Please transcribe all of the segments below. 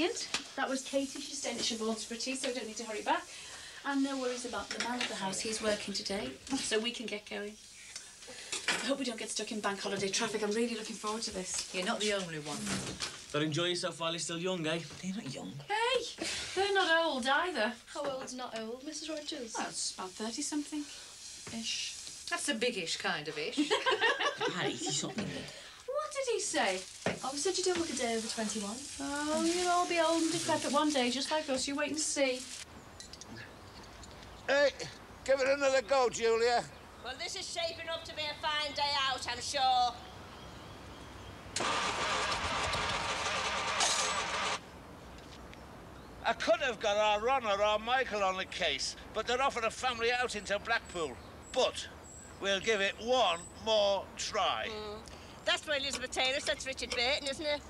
brilliant. That was Katie. She's staying at Siobhan's for a tea, so we don't need to hurry back. And no worries about the man of the house. He's working today, so we can get going. I hope we don't get stuck in bank holiday traffic. I'm really looking forward to this. You're not the only one. Don't enjoy yourself while you're still young, eh? They're not young. Hey, they're not old either. How old's not old, Mrs. Rogers? Well, it's about 30-something-ish. That's a biggish kind of ish. 80-something. What did he say? Oh, we said you don't look a day over 21. Oh, you'll all be old and decrepit one day, just like us. You wait and see. Hey, give it another go, Julia. Well, this is shaping up to be a fine day out, I'm sure. I could have got our Ron or our Michael on the case, but they're offering a family outing to Blackpool. But we'll give it one more try. That's why Elizabeth Taylor, that's Richard Burton, isn't it?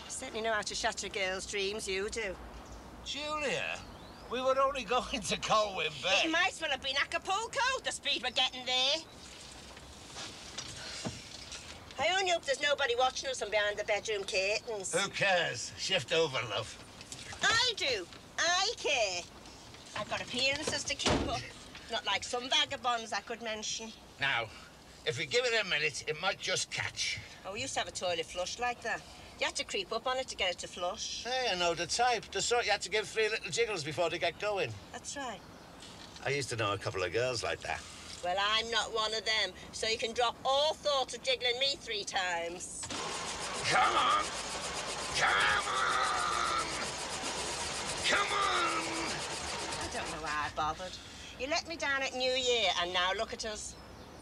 Certainly know how to shatter a girl's dreams, you do. Julia, we were only going to Colwyn Bay. It might as well have been Acapulco, the speed we're getting there. I only hope there's nobody watching us from behind the bedroom curtains. Who cares? Shift over, love. I do. I care. I've got appearances to keep up. Not like some vagabonds I could mention. Now, if we give it a minute, it might just catch. Oh, we used to have a toilet flush like that. You had to creep up on it to get it to flush. Hey, I know the type. The sort you had to give 3 little jiggles before they get going. That's right. I used to know a couple of girls like that. Well, I'm not one of them, so you can drop all thoughts of jiggling me 3 times. Come on! Come on! Come on! I don't know why I bothered. You let me down at New Year, and now look at us.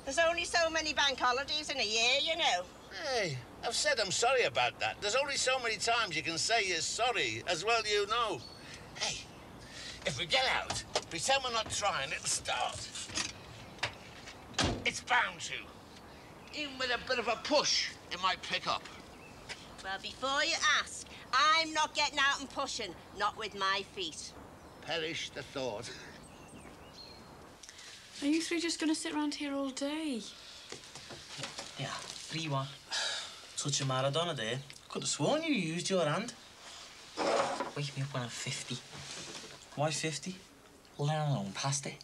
There's only so many bank holidays in a year, you know. Hey, I've said I'm sorry about that. There's only so many times you can say you're sorry, as well you know. Hey, if we get out, pretend we're not trying, it'll start. It's bound to. Even with a bit of a push, it might pick up. Well, before you ask, I'm not getting out and pushing, not with my feet. Perish the thought. Are you 3 just going to sit around here all day? Yeah, 3-1. Touch a Maradona there. Could have sworn you used your hand. Wake me up when I'm 50. Why 50? Let alone past it.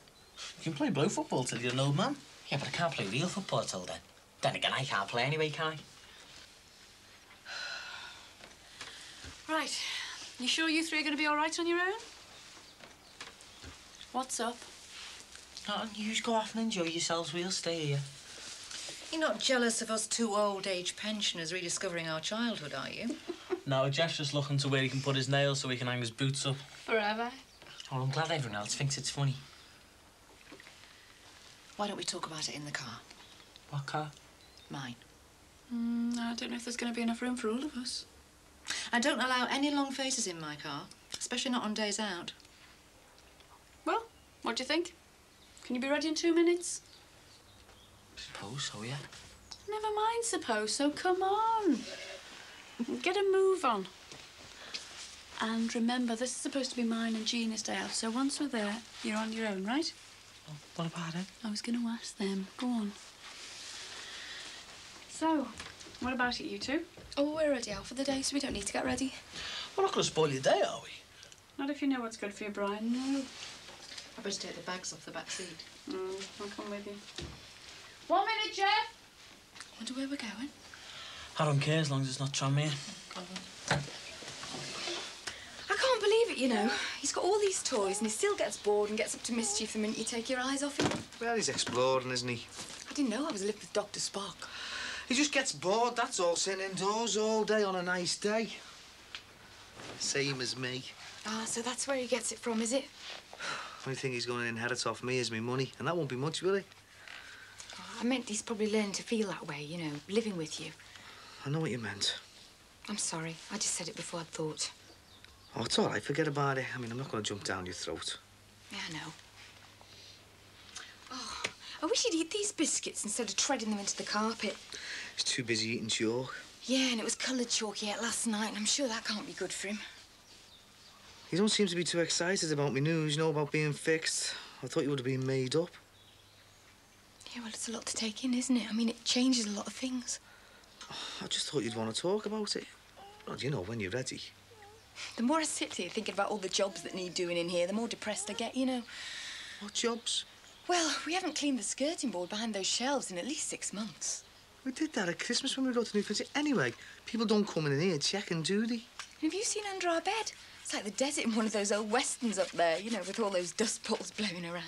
You can play blow football till you're an old man. Yeah, but I can't play real football till then. Then again, I can't play anyway, can I? Right. You sure you 3 are going to be all right on your own? What's up? You just go off and enjoy yourselves. We'll stay here. You're not jealous of us 2 old-age pensioners rediscovering our childhood, are you? No, Jeff's just looking to where he can put his nails so he can hang his boots up. Forever. Oh, I'm glad everyone else thinks it's funny. Why don't we talk about it in the car? What car? Mine. I don't know if there's going to be enough room for all of us. I don't allow any long faces in my car, especially not on days out. Well, what do you think? Can you be ready in 2 minutes? Suppose so, yeah. Never mind suppose so. Come on. Get a move on. And remember, this is supposed to be mine and Gina's day out, so once we're there, you're on your own, right? Oh, what about it? I was going to ask them. Go on. So, what about it, you 2? Oh, we're already out for the day, so we don't need to get ready. We're not going to spoil your day, are we? Not if you know what's good for you, Brian, no. I better take the bags off the back seat. I'll come with you. 1 minute, Jeff! Wonder where we're going? I don't care as long as it's not Tranmere. I can't believe it, you know. He's got all these toys and he still gets bored and gets up to mischief the minute you take your eyes off him. Well, he's exploring, isn't he? I didn't know I was living with Dr. Spock. He just gets bored, that's all, sitting indoors all day on a nice day. Same as me. Ah, so that's where he gets it from, is it? Only thing he's going to inherit off me is me money, and that won't be much, will he? Oh, I meant he's probably learned to feel that way, you know, living with you. I know what you meant. I'm sorry. I just said it before I'd thought. Oh, it's all right. Forget about it. I mean, I'm not going to jump down your throat. Yeah, I know. Oh, I wish he'd eat these biscuits instead of treading them into the carpet. He's too busy eating chalk. Yeah, and it was coloured chalk he ate last night, and I'm sure that can't be good for him. You don't seem to be too excited about me news, you know, about being fixed. I thought you would have been made up. Yeah, well, it's a lot to take in, isn't it? I mean, it changes a lot of things. I just thought you'd want to talk about it. Well, you know, when you're ready. The more I sit here thinking about all the jobs that need doing in here, the more depressed I get, you know. What jobs? Well, we haven't cleaned the skirting board behind those shelves in at least 6 months. We did that at Christmas when we got the new fridge. Anyway, people don't come in here checking, do they? And have you seen under our bed? It's like the desert in one of those old westerns up there, you know, with all those dust balls blowing around.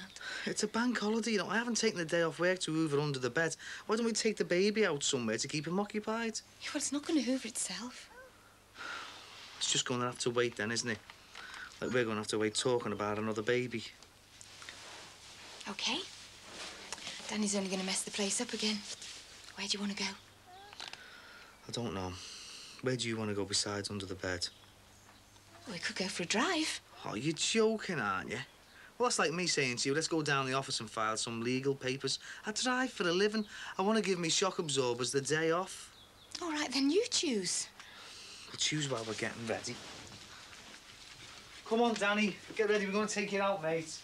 It's a bank holiday, you know. I haven't taken the day off work to hoover under the bed. Why don't we take the baby out somewhere to keep him occupied? Yeah, well, it's not going to hoover itself. It's just going to have to wait then, isn't it? Like we're going to have to wait talking about another baby. OK. Danny's only going to mess the place up again. Where do you want to go? I don't know. Where do you want to go besides under the bed? Well, we could go for a drive. Oh, you're joking, aren't you? Well, that's like me saying to you, let's go down the office and file some legal papers. I drive for a living. I want to give me shock absorbers the day off. All right, then you choose. We'll choose while we're getting ready. Come on, Danny. Get ready. We're going to take you out, mate.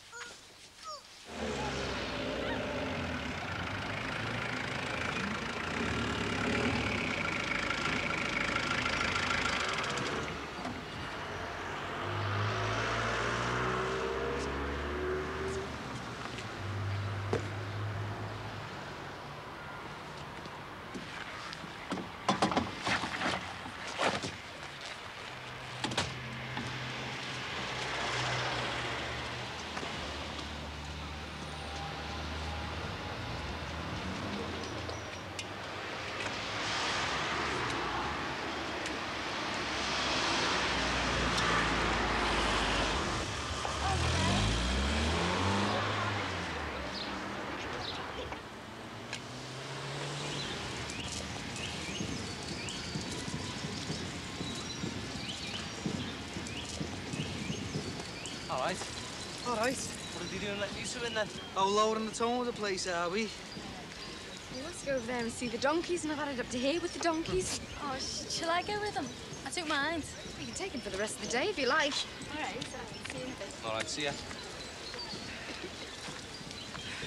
All right. All right. What are they doing letting you two in then? Oh, lowering the tone of the place, are we? Well, let's go over there and see the donkeys, and I've had it up to here with the donkeys. Oh, shall I go with them? I don't mind. You can take them for the rest of the day if you like. All right, see you in a bit. All right, see ya.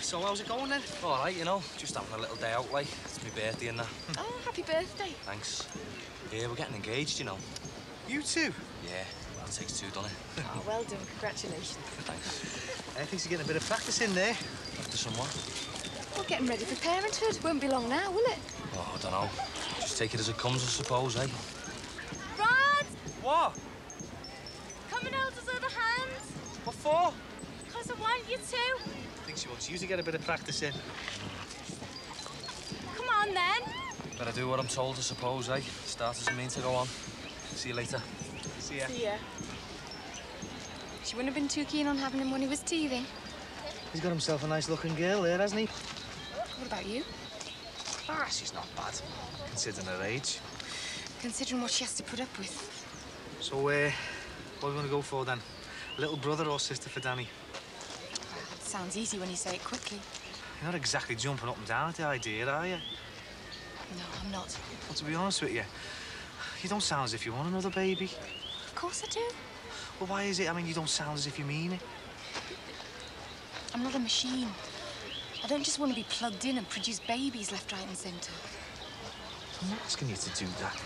So how's it going then? All right, you know, just having a little day out, like. It's my birthday and that. Oh, happy birthday. Thanks. Yeah, we're getting engaged, you know. You too? Yeah, well, it takes two, doesn't it? Oh, well done. Congratulations. Thanks. I think you're getting a bit of practice in there. After someone? We're getting ready for parenthood. Won't be long now, will it? Oh, I don't know. Just take it as it comes, I suppose, eh? Rod! What? Come and hold us other hands. What for? Because I want you to. I think she wants you to get a bit of practice in. Come on, then. Better do what I'm told, I suppose, eh? Start doesn't mean to go on. See you later. See ya. See ya. She wouldn't have been too keen on having him when he was teething. He's got himself a nice-looking girl there, hasn't he? What about you? Ah, she's not bad, considering her age. Considering what she has to put up with. So, what are we going to go for, then? Little brother or sister for Danny? It sounds easy when you say it quickly. You're not exactly jumping up and down at the idea, are you? No, I'm not. Well, to be honest with you, you don't sound as if you want another baby. Of course I do. Well, why is it? I mean, you don't sound as if you mean it. I'm not a machine. I don't just want to be plugged in and produce babies left, right and centre. I'm not asking you to do that.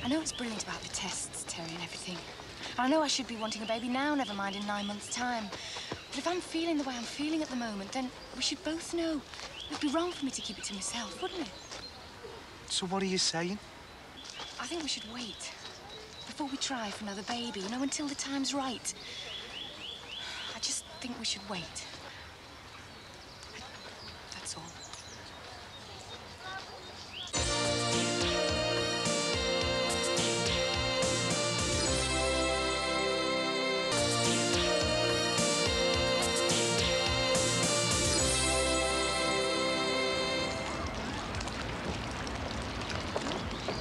I know it's brilliant about the tests, Terry, and everything. And I know I should be wanting a baby now, never mind in 9 months' time. But if I'm feeling the way I'm feeling at the moment, then we should both know. It'd be wrong for me to keep it to myself, wouldn't it? So what are you saying? I think we should wait. Before we try for another baby, you know, until the time's right. I just think we should wait. That's all.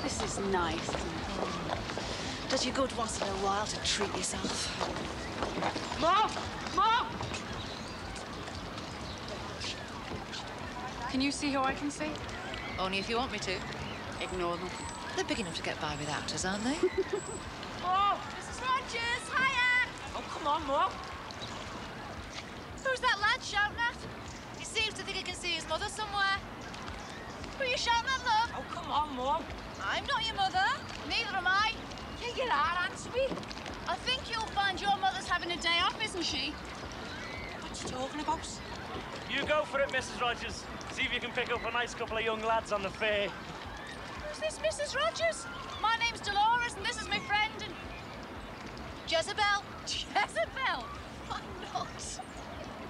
This is nice, isn't it? Does you good once in a while to treat yourself. Mom! Mom! Can you see who I can see? Only if you want me to. Ignore them. They're big enough to get by without us, aren't they? Oh, Mrs. Rogers, hiya! Oh, come on, Mum. Who's that lad shouting at? He seems to think he can see his mother somewhere. who you shouting at, love? Oh, come on, Mum. I'm not your mother. Neither am I. Yeah, you are, answer me. I think you'll find your mother's having a day off, isn't she? What you talking about? You go for it, Mrs. Rogers. See if you can pick up a nice couple of young lads on the fair. Who's this Mrs. Rogers? My name's Dolores, and this is my friend, and... Jezebel. Jezebel? What nuts?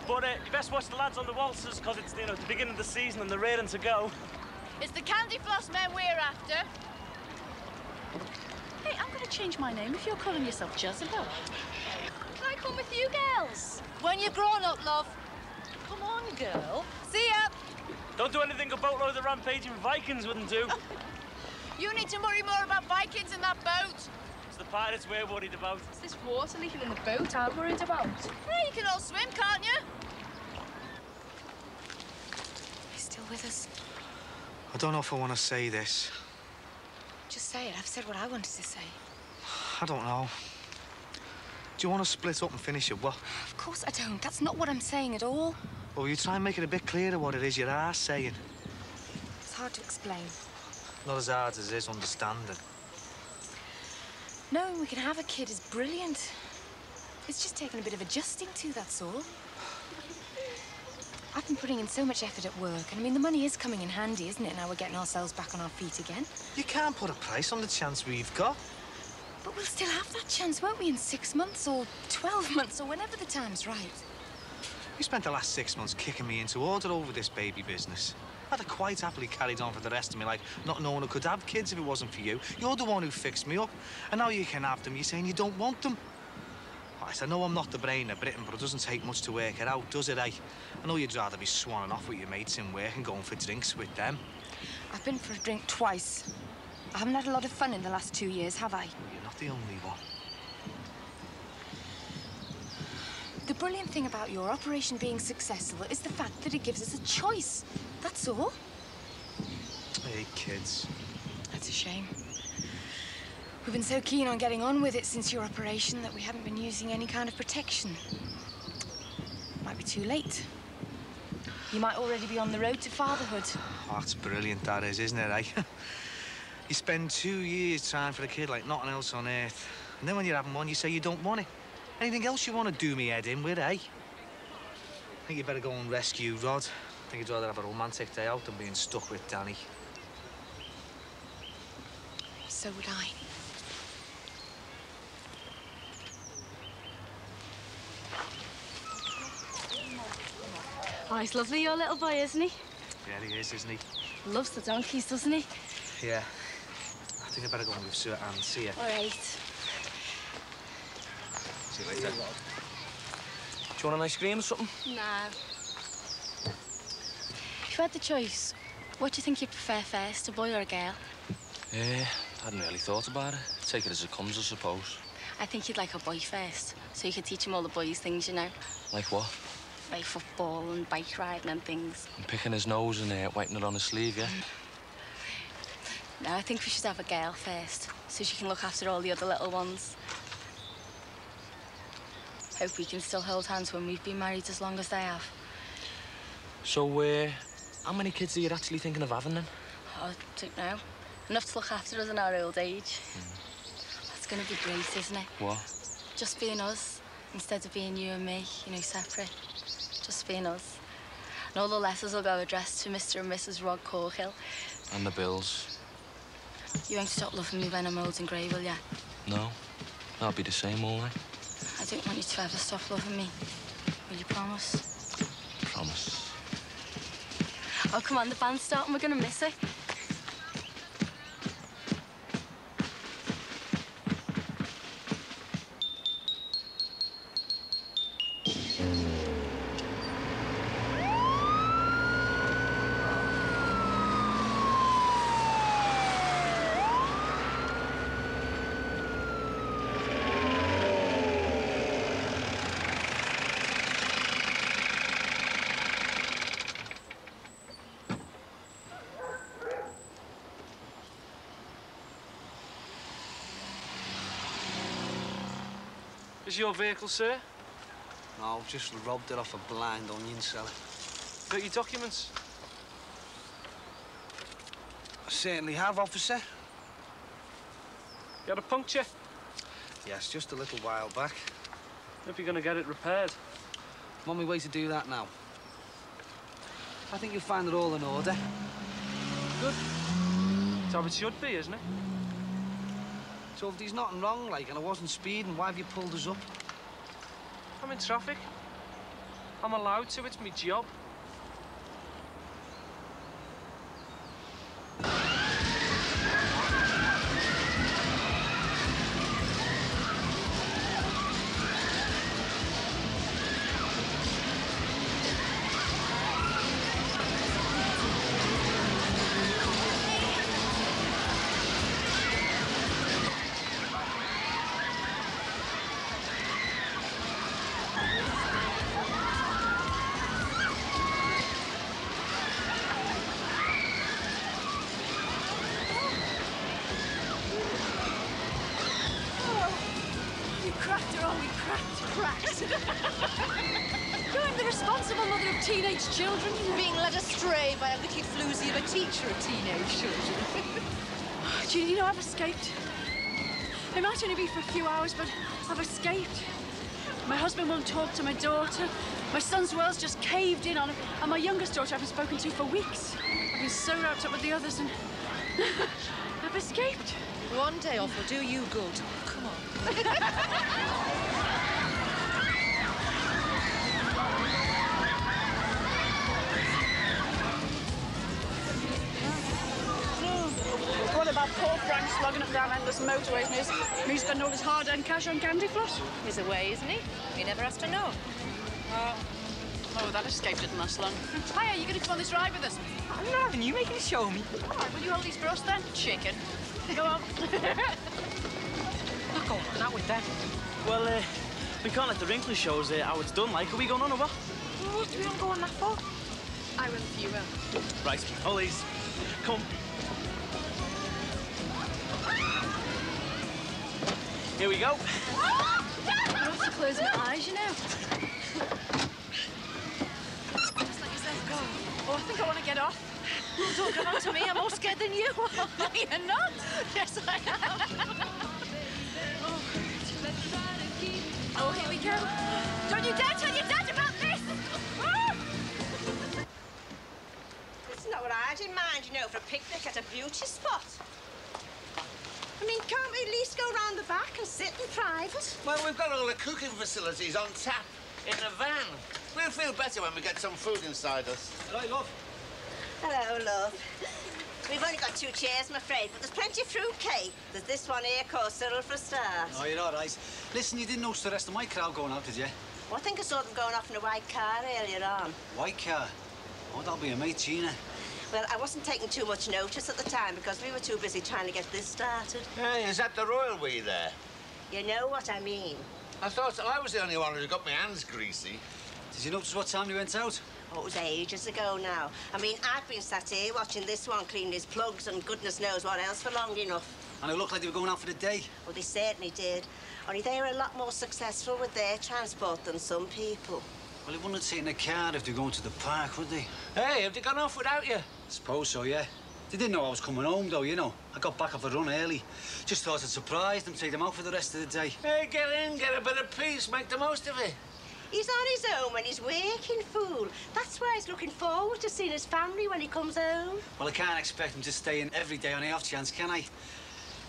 But you best watch the lads on the waltzes, because it's, you know, the beginning of the season and they're raring to go. It's the candy floss men we're after. Hey, I'm going to change my name if you're calling yourself Jezebel. Can I come with you girls? When you're grown up, love. Come on, girl. See ya. Don't do anything a boatload of rampaging Vikings wouldn't do. You need to worry more about Vikings in that boat. It's the pirates we're worried about. It's this water leaking in the boat I'm worried about. Yeah, you can all swim, can't you? He's still with us. I don't know if I want to say this. Just say it. I've said what I wanted to say. I don't know. Do you want to split up and finish it, what? Of course I don't. That's not what I'm saying at all. Well, you try and make it a bit clearer what it is you are saying. It's hard to explain. Not as hard as it is understanding. Knowing we can have a kid is brilliant. It's just taken a bit of adjusting to, that's all. I've been putting in so much effort at work, and I mean, the money is coming in handy, isn't it? Now we're getting ourselves back on our feet again. You can't put a price on the chance we've got. But we'll still have that chance, won't we, in 6 months or 12 months or whenever the time's right. You spent the last 6 months kicking me into order over this baby business. I'd have quite happily carried on for the rest of my life, not knowing I could have kids if it wasn't for you. You're the one who fixed me up. And now you can have them, you're saying you don't want them. Right, I know I'm not the brain of Britain, but it doesn't take much to work it out, does it, eh? I know you'd rather be swanning off with your mates in work and going for drinks with them. I've been for a drink twice. I haven't had a lot of fun in the last 2 years, have I? You're not the only one. The brilliant thing about your operation being successful is the fact that it gives us a choice. That's all. Hey, kids. That's a shame. We've been so keen on getting on with it since your operation that we haven't been using any kind of protection. Might be too late. You might already be on the road to fatherhood. Oh, that's brilliant, that is, isn't it, eh? You spend 2 years trying for a kid like nothing else on earth. And then when you're having one, you say you don't want it. Anything else you want to do me head in with, eh? I think you better go and rescue Rod. I think he'd rather have a romantic day out than being stuck with Danny. So would I. Oh, he's lovely, your little boy, isn't he? Yeah, he is, isn't he? Loves the donkeys, doesn't he? Yeah. I think I better go and give Sir Anne. See ya. All right. See you later. Do you want an ice cream or something? No. If you had the choice, what do you think you'd prefer first, a boy or a girl? I hadn't really thought about it. Take it as it comes, I suppose. I think you'd like a boy first, so you could teach him all the boys' things, you know. Like what? Like football and bike riding and things. And picking his nose and wiping it on his sleeve, yeah? No, I think we should have a girl first, so she can look after all the other little ones. Hope we can still hold hands when we've been married as long as they have. So, how many kids are you actually thinking of having then? Oh, I don't know. Enough to look after us in our old age. That's going to be great, isn't it? What? Just being us, instead of being you and me, you know, separate. Just being us. And all the letters will go addressed to Mr. and Mrs. Rod Corkill. And the bills? You won't stop loving me when I'm old and grey, will ya? No. I'll be the same, all right. I don't want you to ever stop loving me. Will you promise? Promise. Oh, come on, the band's starting. We're going to miss it. Is your vehicle, sir? No, I've just robbed it off a blind onion seller. Got your documents? Certainly have, officer. You had a puncture? Yes, just a little while back. If you're gonna get it repaired. I'm on my way to do that now. I think you'll find it all in order. Good. That's how it should be, isn't it? So if there's nothing wrong, like, and I wasn't speeding, why have you pulled us up? I'm in traffic. I'm allowed to, it's my job. You're the responsible mother of teenage children. Being led astray by a little floozy of a teacher of teenage children. Judy, you know, I've escaped. It might only be for a few hours, but I've escaped. My husband won't talk to my daughter. My son's world's just caved in on him. And my youngest daughter I haven't spoken to for weeks. I've been so wrapped up with the others and I've escaped. One day off will do you good. Come on. What about poor Frank slogging up down endless motorways and me spending all his hard-earned cash on candy floss? He's away, isn't he? He never has to know. Oh, that escape didn't last long. Hiya, you going to come on this ride with us? I'm not having you making a show of me. All right, will you hold these for us then? Chicken. Go on. Not going on out with them. Well, we can't let the wrinkly shows how it's done, like. Are we going on or what? What do we want to go on that for? I will if you will. Right, Hollies, come. Here we go. I have to close my eyes, you know. Just let yourself go. Oh, I think I want to get off. Oh, don't come on to me. I'm more scared than you. No, you're not. Yes, I am. Oh, here we go. Don't you dare tell your dad about this! It's not what I had in mind, you know, for a picnic at a beauty spot. I mean, can't we at least go round the back and sit in private? Well, we've got all the cooking facilities on tap in the van. We'll feel better when we get some food inside us. Right, love. Hello, love. We've only got 2 chairs, I'm afraid, but there's plenty of fruit cake. There's this one here called Cyril for a start. Oh, you're all right. Listen, you didn't notice the rest of my crowd going out, did you? Well, I think I saw them going off in a white car earlier on. White car? Oh, that'll be a mate, Gina. Well, I wasn't taking too much notice at the time because we were too busy trying to get this started. Hey, is that the royal we there? You know what I mean. I thought I was the only one who got my hands greasy. Did you notice what time you went out? Oh, it was ages ago now. I mean, I've been sat here watching this one clean his plugs and goodness knows what else for long enough. And it looked like they were going out for the day. Well, they certainly did. Only they were a lot more successful with their transport than some people. Well, they wouldn't have taken a car if they were going to the park, would they? Hey, have they gone off without you? Suppose so, yeah. They didn't know I was coming home, though, you know. I got back off a run early. Just thought I'd surprise them, take them out for the rest of the day. Hey, get in, get a bit of peace, make the most of it. He's on his own when he's working, fool. That's why he's looking forward to seeing his family when he comes home. Well, I can't expect him to stay in every day on the off chance, can I?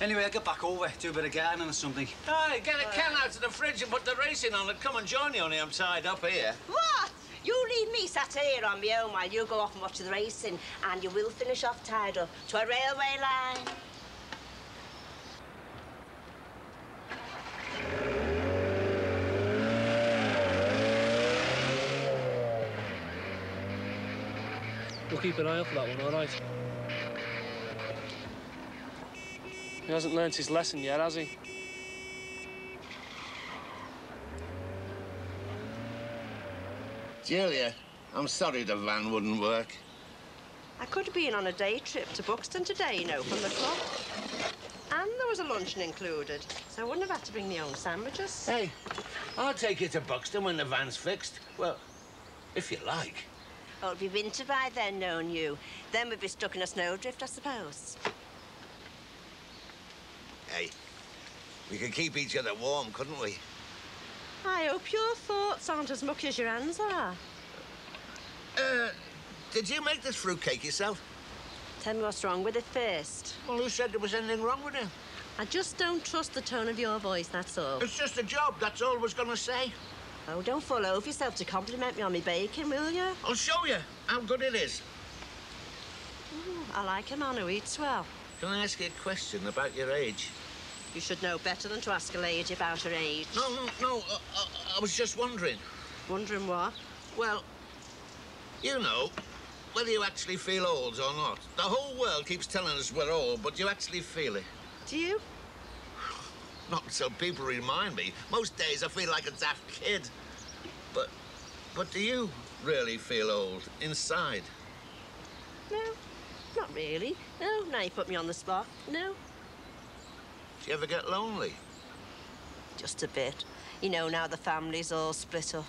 Anyway, I'll get back over, do a bit of gardening or something. Hey, get a can out of the fridge and put the racing on and come and join you, only I'm tied up here. What? You leave me sat here on my own while you go off and watch the racing, and you will finish off tied up to a railway line. We'll keep an eye out for that one, all right? He hasn't learnt his lesson yet, has he? Julia, I'm sorry the van wouldn't work. I could have been on a day trip to Buxton today, you know, from the club. And there was a luncheon included, so I wouldn't have had to bring my own sandwiches. Hey, I'll take you to Buxton when the van's fixed. Well, if you like. Oh, it'll be winter by then, knowing you. Then we'd be stuck in a snowdrift, I suppose. Hey, we could keep each other warm, couldn't we? I hope your thoughts aren't as mucky as your hands are. Did you make this fruitcake yourself? Tell me what's wrong with it first. Well, who said there was anything wrong with it? I just don't trust the tone of your voice, that's all. It's just a job, that's all I was gonna say. Oh, don't fall over yourself to compliment me on my bacon, will you? I'll show you how good it is. I like a man who eats well. Can I ask you a question about your age? You should know better than to ask a lady about her age. No, I was just wondering. Wondering what? Well, you know, whether you actually feel old or not. The whole world keeps telling us we're old, but you actually feel it. Do you? Not until people remind me. Most days I feel like a daft kid. But do you really feel old inside? No, not really. No, now you put me on the spot. No. Do you ever get lonely? Just a bit. You know, now the family's all split up.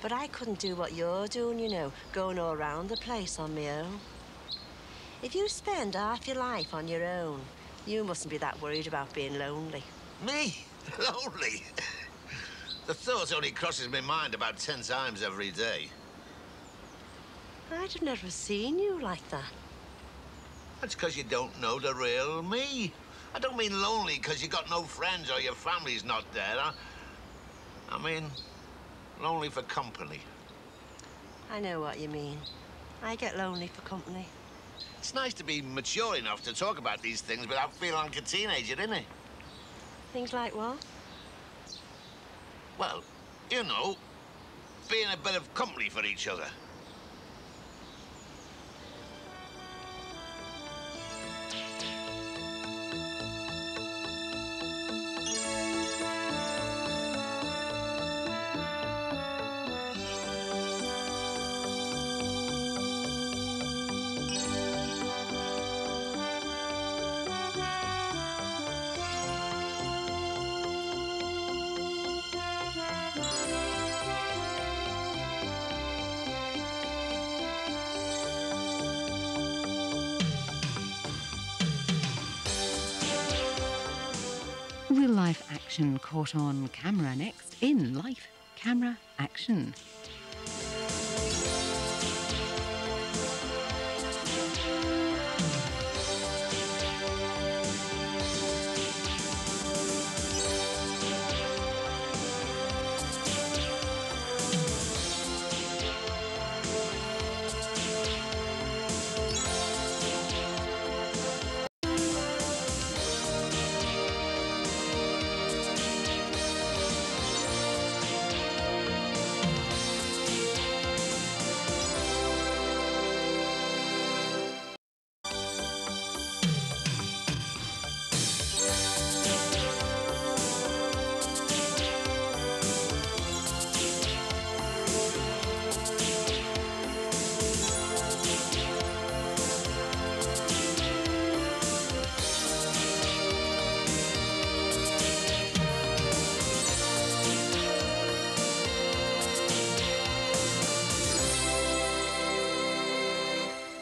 But I couldn't do what you're doing, you know, going all around the place on my own. If you spend half your life on your own, you mustn't be that worried about being lonely. Me? Lonely? The thought only crosses my mind about 10 times every day. I'd have never seen you like that. That's because you don't know the real me. I don't mean lonely because you got no friends or your family's not there. I mean, lonely for company. I know what you mean. I get lonely for company. It's nice to be mature enough to talk about these things without feeling like a teenager, isn't it? Things like what? Well, you know, being a bit of company for each other. Real-life action caught on camera next in Life Camera Action.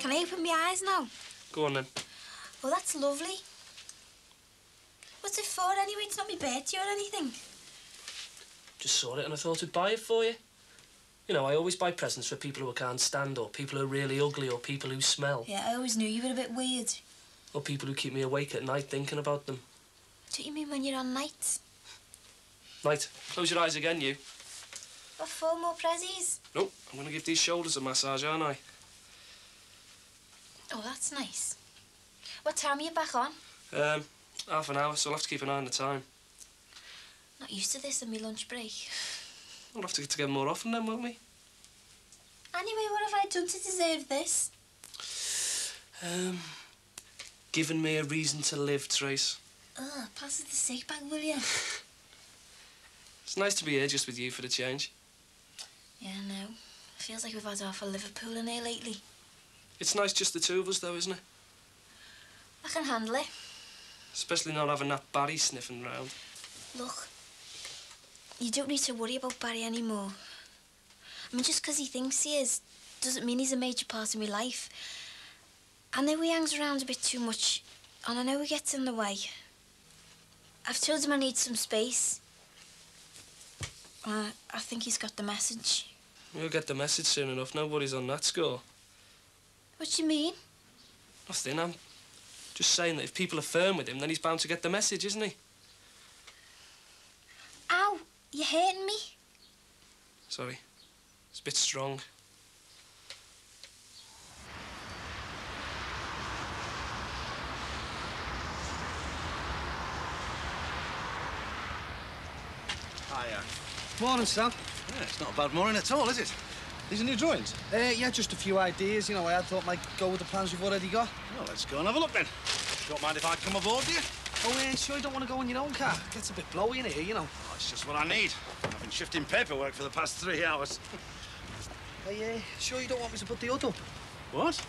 Can I open my eyes now? Go on then. Oh, that's lovely. What's it for anyway? It's not my birthday or anything. Just saw it and I thought I'd buy it for you. You know, I always buy presents for people who I can't stand, or people who are really ugly, or people who smell. Yeah, I always knew you were a bit weird. Or people who keep me awake at night thinking about them. What do you mean when you're on nights? Right, close your eyes again, you. What for? More prezzies? Nope, I'm going to give these shoulders a massage, aren't I? Oh, that's nice. What time are you back on? Half an hour, so I'll have to keep an eye on the time. Not used to this on my lunch break. We'll have to get together more often then, won't we? Anyway, what have I done to deserve this? Given me a reason to live, Trace. Oh, pass us the sick bag, will you? It's nice to be here just with you for the change. Yeah, I know. Feels like we've had half a Liverpool in here lately. It's nice just the two of us, though, isn't it? I can handle it. Especially not having that Barry sniffing round. Look, you don't need to worry about Barry anymore. I mean, just because he thinks he is, doesn't mean he's a major part of my life. I know he hangs around a bit too much, and I know he gets in the way. I've told him I need some space. I think he's got the message. You'll get the message soon enough. No worries on that score. What do you mean? Nothing. I'm just saying that if people are firm with him, then he's bound to get the message, isn't he? Ow! You're hurting me. Sorry. It's a bit strong. Hiya. Morning, Sam. Yeah, it's not a bad morning at all, is it? These are new drawings? Yeah, just a few ideas, you know, I thought might go with the plans you've already got. Well, let's go and have a look then. Don't mind if I come aboard, do you? Oh, sure you don't want to go in your own car? It gets a bit blowy in here, you know. Oh, it's just what I need. I've been shifting paperwork for the past 3 hours. Hey, sure you don't want me to put the hood up? What?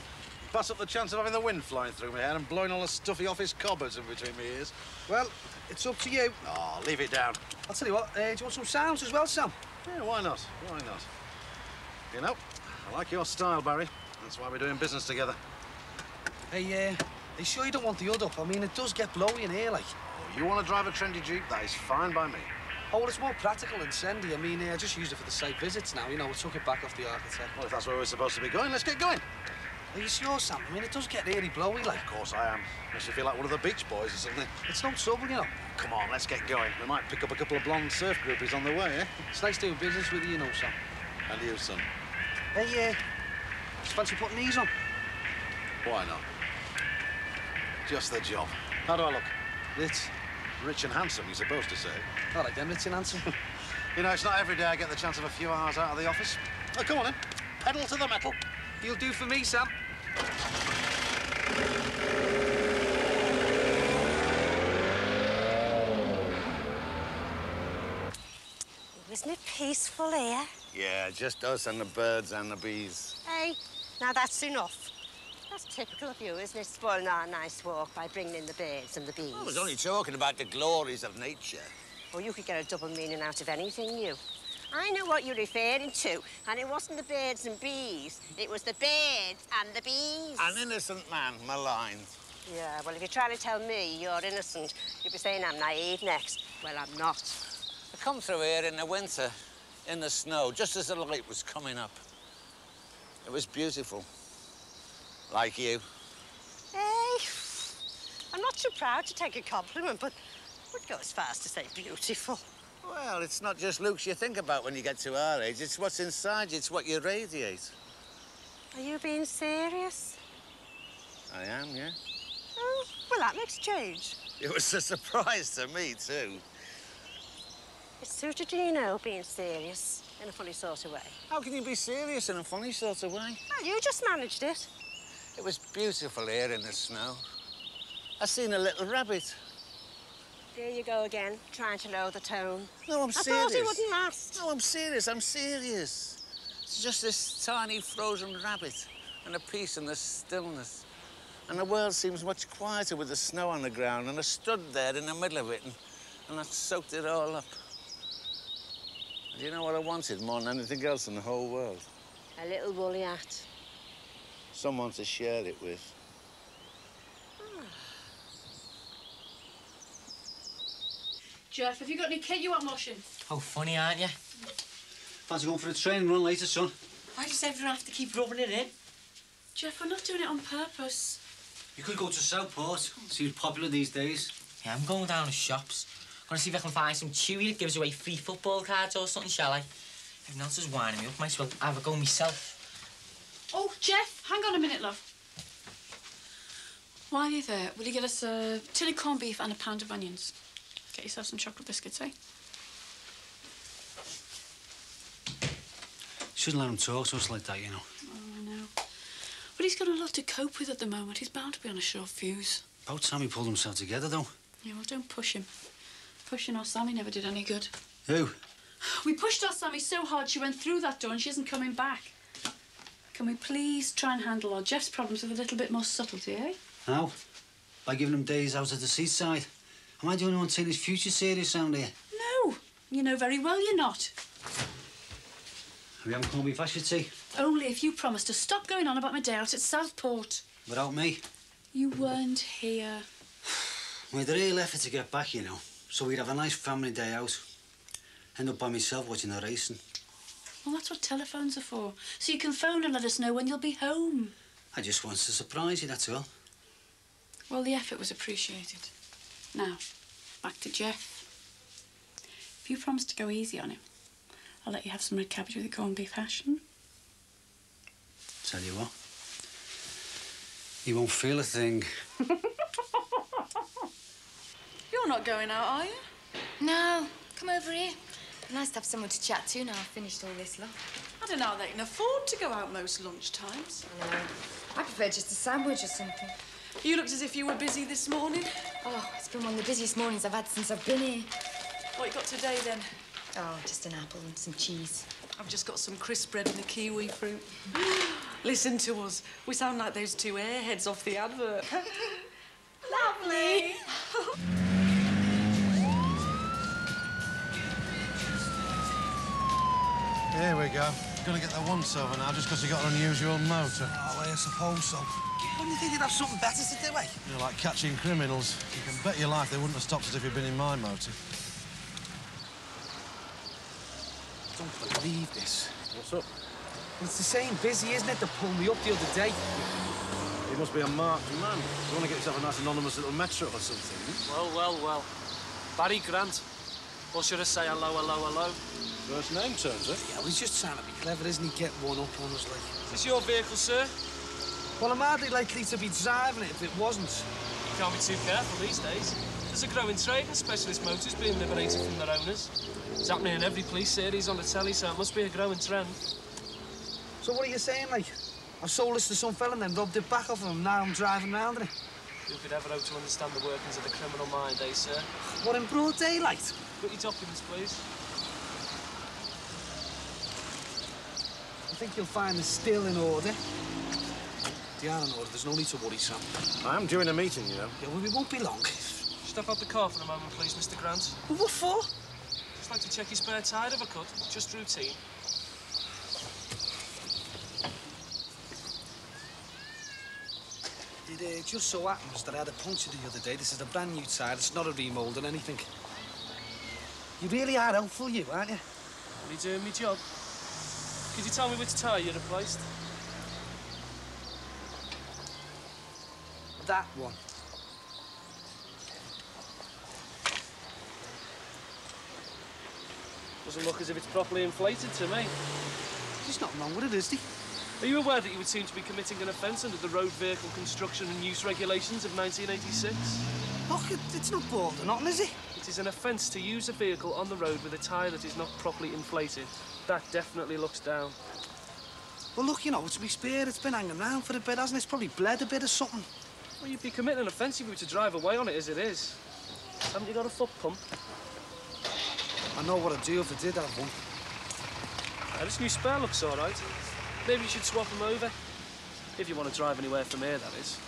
Pass up the chance of having the wind flying through my hair and blowing all the stuffy office cobwebs in between my ears. Well, it's up to you. Oh, leave it down. I'll tell you what, do you want some sounds as well, Sam? Yeah, why not? Why not? You know, I like your style, Barry. That's why we're doing business together. Hey, are you sure you don't want the hood up? I mean, it does get blowy in here, like. Oh, you want to drive a trendy Jeep? That is fine by me. Oh, well, it's more practical than Sendy. I mean, I just used it for the site visits now, you know, we took it back off the architect. Well, if that's where we're supposed to be going, let's get going. Are you sure, Sam? I mean, it does get really blowy, like. Of course I am. Makes you feel like one of the Beach Boys or something. It's no trouble, you know. Come on, let's get going. We might pick up a couple of blonde surf groupies on the way, eh? It's nice doing business with you, you know, Sam. And you, son. Hey, fancy putting these on? Why not? Just the job. How do I look? Lit. Rich and handsome, you're supposed to say. All right, then, rich and handsome. You know, it's not every day I get the chance of a few hours out of the office. Oh, come on, then. Pedal to the metal. You'll do for me, Sam. Isn't it peaceful here? Yeah, just us and the birds and the bees. Hey, now that's enough. That's typical of you, isn't it? Spoiling our nice walk by bringing in the birds and the bees. I was only talking about the glories of nature. Well, you could get a double meaning out of anything, you. I know what you're referring to, and it wasn't the birds and bees. It was the birds and the bees. An innocent man maligned. Yeah, well, if you're trying to tell me you're innocent, you'll be saying I'm naive next. Well, I'm not. I come through here in the winter, in the snow, just as the light was coming up. It was beautiful. Like you. Hey, I'm not too proud to take a compliment, but I would go as far as to say beautiful. Well, it's not just looks you think about when you get to our age. It's what's inside you. It's what you radiate. Are you being serious? I am, yeah. Oh, well, that makes a change. It was a surprise to me, too. It suited you, you know, being serious in a funny sort of way. How can you be serious in a funny sort of way? Well, you just managed it. It was beautiful here in the snow. I seen a little rabbit. There you go again, trying to lower the tone. No, I'm I serious. thought he wouldn't last. No, I'm serious. I'm serious. It's just this tiny frozen rabbit and a peace and the stillness. And the world seems much quieter with the snow on the ground. And I stood there in the middle of it and I soaked it all up. And you know what I wanted more than anything else in the whole world? A little woolly hat. Someone to share it with. Jeff, have you got any kit you want washing? Oh, funny, aren't you? Fancy going for a training run later, son? Why does everyone have to keep rubbing it in? Jeff, we're not doing it on purpose. You could go to Southport, see who's popular these days. Yeah, I'm going down to shops. Gonna see if I can find some chewy that gives away free football cards or something, shall I? Everyone else is winding me up, might as well have a go myself. Oh, Jeff, hang on a minute, love. While you're there, will you get us a tin of corned beef and a pound of onions? Get yourself some chocolate biscuits, eh? Shouldn't let him talk to us like that, you know. Oh, I know. But he's got a lot to cope with at the moment. He's bound to be on a short fuse. About time he pulled himself together, though. Yeah, well, don't push him. Pushing our Sammy never did any good. Who? We pushed our Sammy so hard she went through that door and she isn't coming back. Can we please try and handle our Jeff's problems with a little bit more subtlety, eh? How? By giving him days out at the seaside. Am I the only one taking his future serious around here? No. You know very well you're not. We haven't corned beef hash for tea. Only if you promise to stop going on about my day out at Southport. Without me? You weren't here. Made a real effort to get back, you know. So we'd have a nice family day out. End up by myself watching the racing. Well, that's what telephones are for. So you can phone and let us know when you'll be home. I just wanted to surprise you, that's all. Well, the effort was appreciated. Now, back to Jeff. If you promise to go easy on him, I'll let you have some red cabbage with a corned beef hash. Tell you what, he won't feel a thing. You're not going out, are you? No, come over here. Nice to have someone to chat to now I've finished all this lot. I don't know how they can afford to go out most lunchtimes. I know. I prefer just a sandwich or something. You looked as if you were busy this morning. Oh, it's been one of the busiest mornings I've had since I've been here. What you got today, then? Oh, just an apple and some cheese. I've just got some crisp bread and a kiwi fruit. Listen to us. We sound like those two airheads off the advert. Lovely. Here we go. Gonna get the once-over now just because you got an unusual motor. Oh, I suppose so. Wouldn't you think you'd have something better to do, eh? You're like catching criminals. You can bet your life they wouldn't have stopped us if you'd been in my motor. I don't believe this. What's up? Well, it's the same busy, isn't it, that pulled me up the other day? You must be a marked man. You want to get yourself a nice anonymous little metro or something? Well, well, well. Barry Grant. Or should I say hello, hello, hello? First name turns it. Yeah, well, he's just trying to be clever, isn't he? Get one up on us, like. Is this your vehicle, sir? Well, I'm hardly likely to be driving it if it wasn't. You can't be too careful these days. There's a growing trade in specialist motors being liberated from their owners. It's happening in every police series on the telly, so it must be a growing trend. So what are you saying, like? I've sold this to some fella and then robbed it back off of him. Now I'm driving round in it. Who could ever hope to understand the workings of the criminal mind, eh, sir? What, in broad daylight? Put your documents, please. I think you'll find they're still in order. They are in order. There's no need to worry, Sam. I am doing a meeting, you know. Yeah, well, we won't be long. Step out the car for a moment, please, Mr. Grant. Well, what for? Just like to check your spare tyre if I could. Just routine. It just so happens that I had a puncture the other day. This is a brand new tyre. It's not a remould or anything. You really are helpful, you, aren't you? Are you doing my job? Could you tell me which tyre you replaced? That one. Doesn't look as if it's properly inflated to me. There's nothing wrong with it, is there? Are you aware that you would seem to be committing an offence under the Road Vehicle Construction and Use Regulations of 1986? Look, it's not bored or nothing, is it? It is an offence to use a vehicle on the road with a tyre that is not properly inflated. That definitely looks down. Well, look, you know, to be spared, it's been hanging around for a bit, hasn't it? It's probably bled a bit or something. Well, you'd be committing an offence if you were to drive away on it as it is. Haven't you got a foot pump? I know what I'd do if I did have one. This new spare looks all right. Maybe you should swap them over. If you want to drive anywhere from here, that is.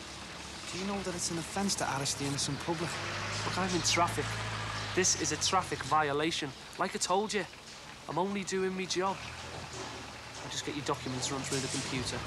Do you know that it's an offence to arrest the innocent public? Look, I'm in traffic. This is a traffic violation. Like I told you, I'm only doing my job. I'll just get your documents run through the computer.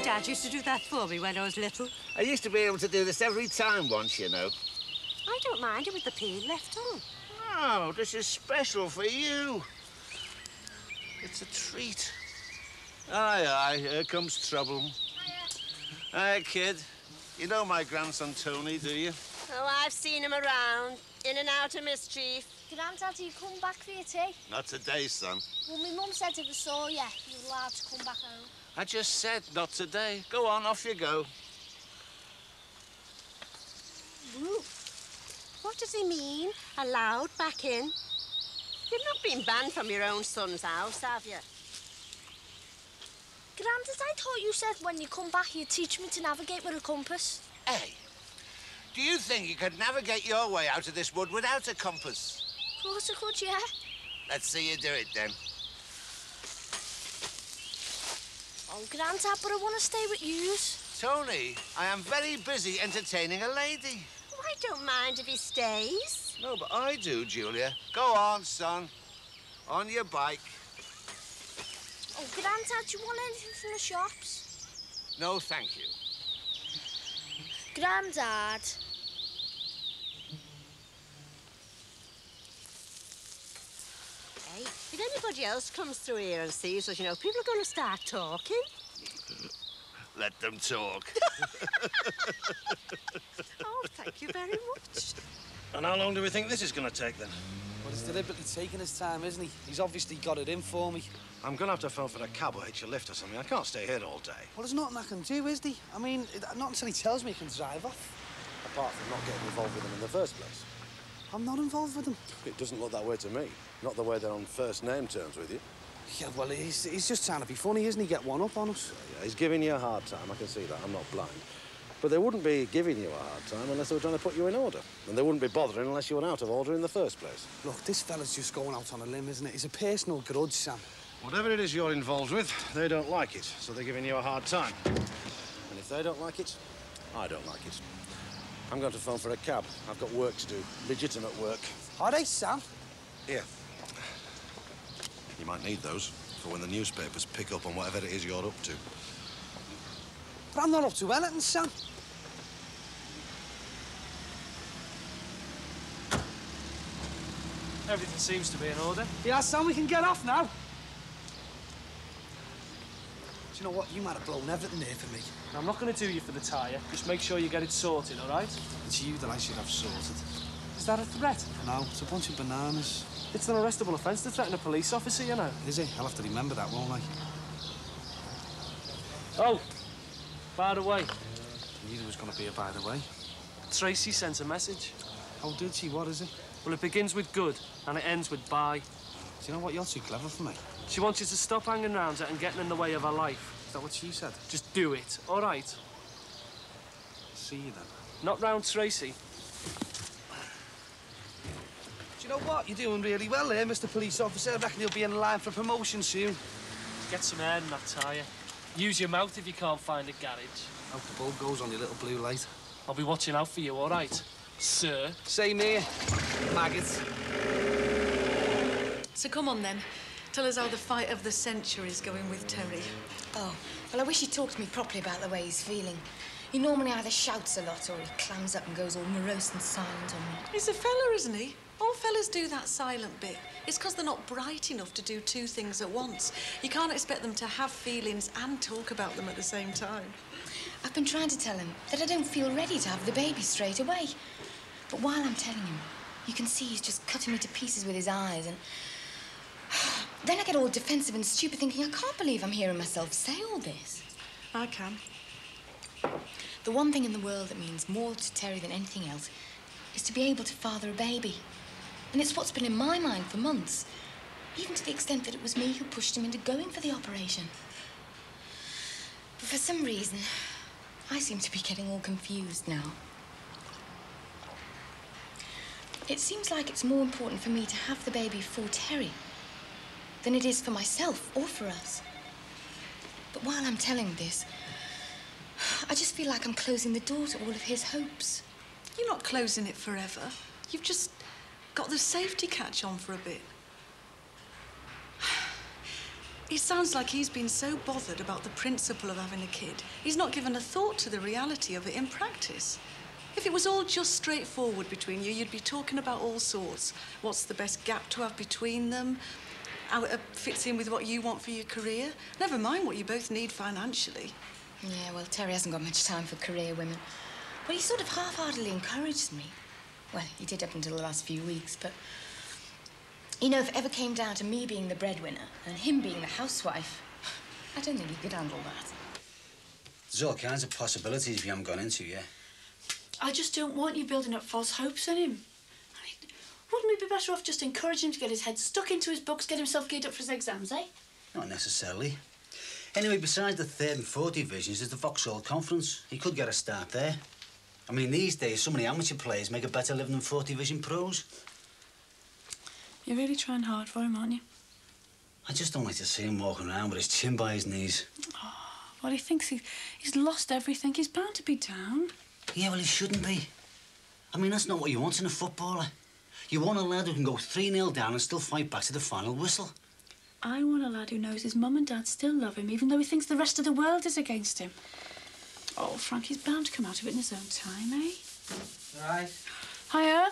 Dad used to do that for me when I was little. I used to be able to do this every time once, you know. I don't mind it with the peel left on. Oh, this is special for you. It's a treat. Aye, aye, here comes trouble. Hiya, kid. You know my grandson Tony, do you? Oh, I've seen him around, in and out of mischief. Granddad, you come back for your tea? Not today, son. Well, my mum said if I saw you, you were allowed to come back home. I just said not today. Go on, off you go. Ooh. What does he mean? Allowed back in? You've not been banned from your own son's house, have you? Granddad, I thought you said when you come back you'd teach me to navigate with a compass. Hey, do you think you could navigate your way out of this wood without a compass? Of course I could, yeah. Let's see you do it, then. Oh, Grandad, but I want to stay with yous. Tony, I am very busy entertaining a lady. Oh, I don't mind if he stays. No, but I do, Julia. Go on, son. On your bike. Oh, Grandad, do you want anything from the shops? No, thank you. Grandad. Hey, if anybody else comes through here and sees us, you know, people are going to start talking. Let them talk. Oh, thank you very much. And how long do we think this is going to take, then? Well, he's deliberately taking his time, isn't he? He's obviously got it in for me. I'm going to have to phone for a cab or hitch a lift or something. I can't stay here all day. Well, there's nothing I can do, is there? I mean, not until he tells me he can drive off. Apart from not getting involved with them in the first place. I'm not involved with him. It doesn't look that way to me. Not the way they're on first-name terms with you. Yeah, well, he's just trying to be funny, isn't he? Get one up on us. Yeah, he's giving you a hard time. I can see that. I'm not blind. But they wouldn't be giving you a hard time unless they were trying to put you in order. And they wouldn't be bothering unless you were out of order in the first place. Look, this fella's just going out on a limb, isn't it? It's a personal grudge, Sam. Whatever it is you're involved with, they don't like it, so they're giving you a hard time. And if they don't like it, I don't like it. I'm going to phone for a cab. I've got work to do. Legitimate work. All right, Sam. Here. You might need those for when the newspapers pick up on whatever it is you're up to. But I'm not up to anything, Sam. Everything seems to be in order. Yeah, Sam, we can get off now. Do you know what? You might have blown everything there for me. I'm not going to do you for the tyre. Just make sure you get it sorted, all right? It's you that I should have sorted. Is that a threat? No, it's a bunch of bananas. It's an arrestable offence to threaten a police officer, you know. Is it? I'll have to remember that, won't I? Oh, by the way. I knew there was going to be a by the way. Tracy sent a message. Oh, did she? What is it? Well, it begins with good and it ends with bye. Do you know what? You're too clever for me. She wants you to stop hanging around her and getting in the way of her life. Is that what she said? Just do it, all right? See you then. Not round Tracy. Do you know what? You're doing really well there, Mr. Police Officer. I reckon you'll be in line for promotion soon. Get some air in that tyre. Use your mouth if you can't find a garage. Hope the bulb goes on your little blue light. I'll be watching out for you, all right, sir? Same here, maggots. So come on, then. Tell us how the fight of the century is going with Terry. Oh, well, I wish he'd talked to me properly about the way he's feeling. He normally either shouts a lot or he clams up and goes all morose and silent on me. He's a fella, isn't he? All fellas do that silent bit. It's because they're not bright enough to do two things at once. You can't expect them to have feelings and talk about them at the same time. I've been trying to tell him that I don't feel ready to have the baby straight away. But while I'm telling him, you can see he's just cutting me to pieces with his eyes and... Then I get all defensive and stupid, thinking, I can't believe I'm hearing myself say all this. I can. The one thing in the world that means more to Terry than anything else is to be able to father a baby. And it's what's been in my mind for months, even to the extent that it was me who pushed him into going for the operation. But for some reason, I seem to be getting all confused now. It seems like it's more important for me to have the baby for Terry than it is for myself or for us. But while I'm telling this, I just feel like I'm closing the door to all of his hopes. You're not closing it forever. You've just got the safety catch on for a bit. It sounds like he's been so bothered about the principle of having a kid, he's not given a thought to the reality of it in practice. If it was all just straightforward between you, you'd be talking about all sorts. What's the best gap to have between them? How it fits in with what you want for your career? Never mind what you both need financially. Yeah, well, Terry hasn't got much time for career women. Well, he sort of half-heartedly encouraged me. Well, he did up until the last few weeks, but... You know, if it ever came down to me being the breadwinner and him being the housewife, I don't think he could handle that. There's all kinds of possibilities we haven't gone into yet. I just don't want you building up false hopes on him. I mean, wouldn't we be better off just encouraging him to get his head stuck into his books, get himself geared up for his exams, eh? Not necessarily. Anyway, besides the 3rd and 4th divisions, there's the Vauxhall Conference. He could get a start there. I mean, these days, so many amateur players make a better living than 4th division pros. You're really trying hard for him, aren't you? I just don't like to see him walking around with his chin by his knees. Well, he thinks he's lost everything. He's bound to be down. Yeah, well, he shouldn't be. I mean, that's not what you want in a footballer. You want a lad who can go 3-0 down and still fight back to the final whistle. I want a lad who knows his mum and dad still love him, even though he thinks the rest of the world is against him. Oh, Frank, he's bound to come out of it in his own time, eh? Right. Hiya.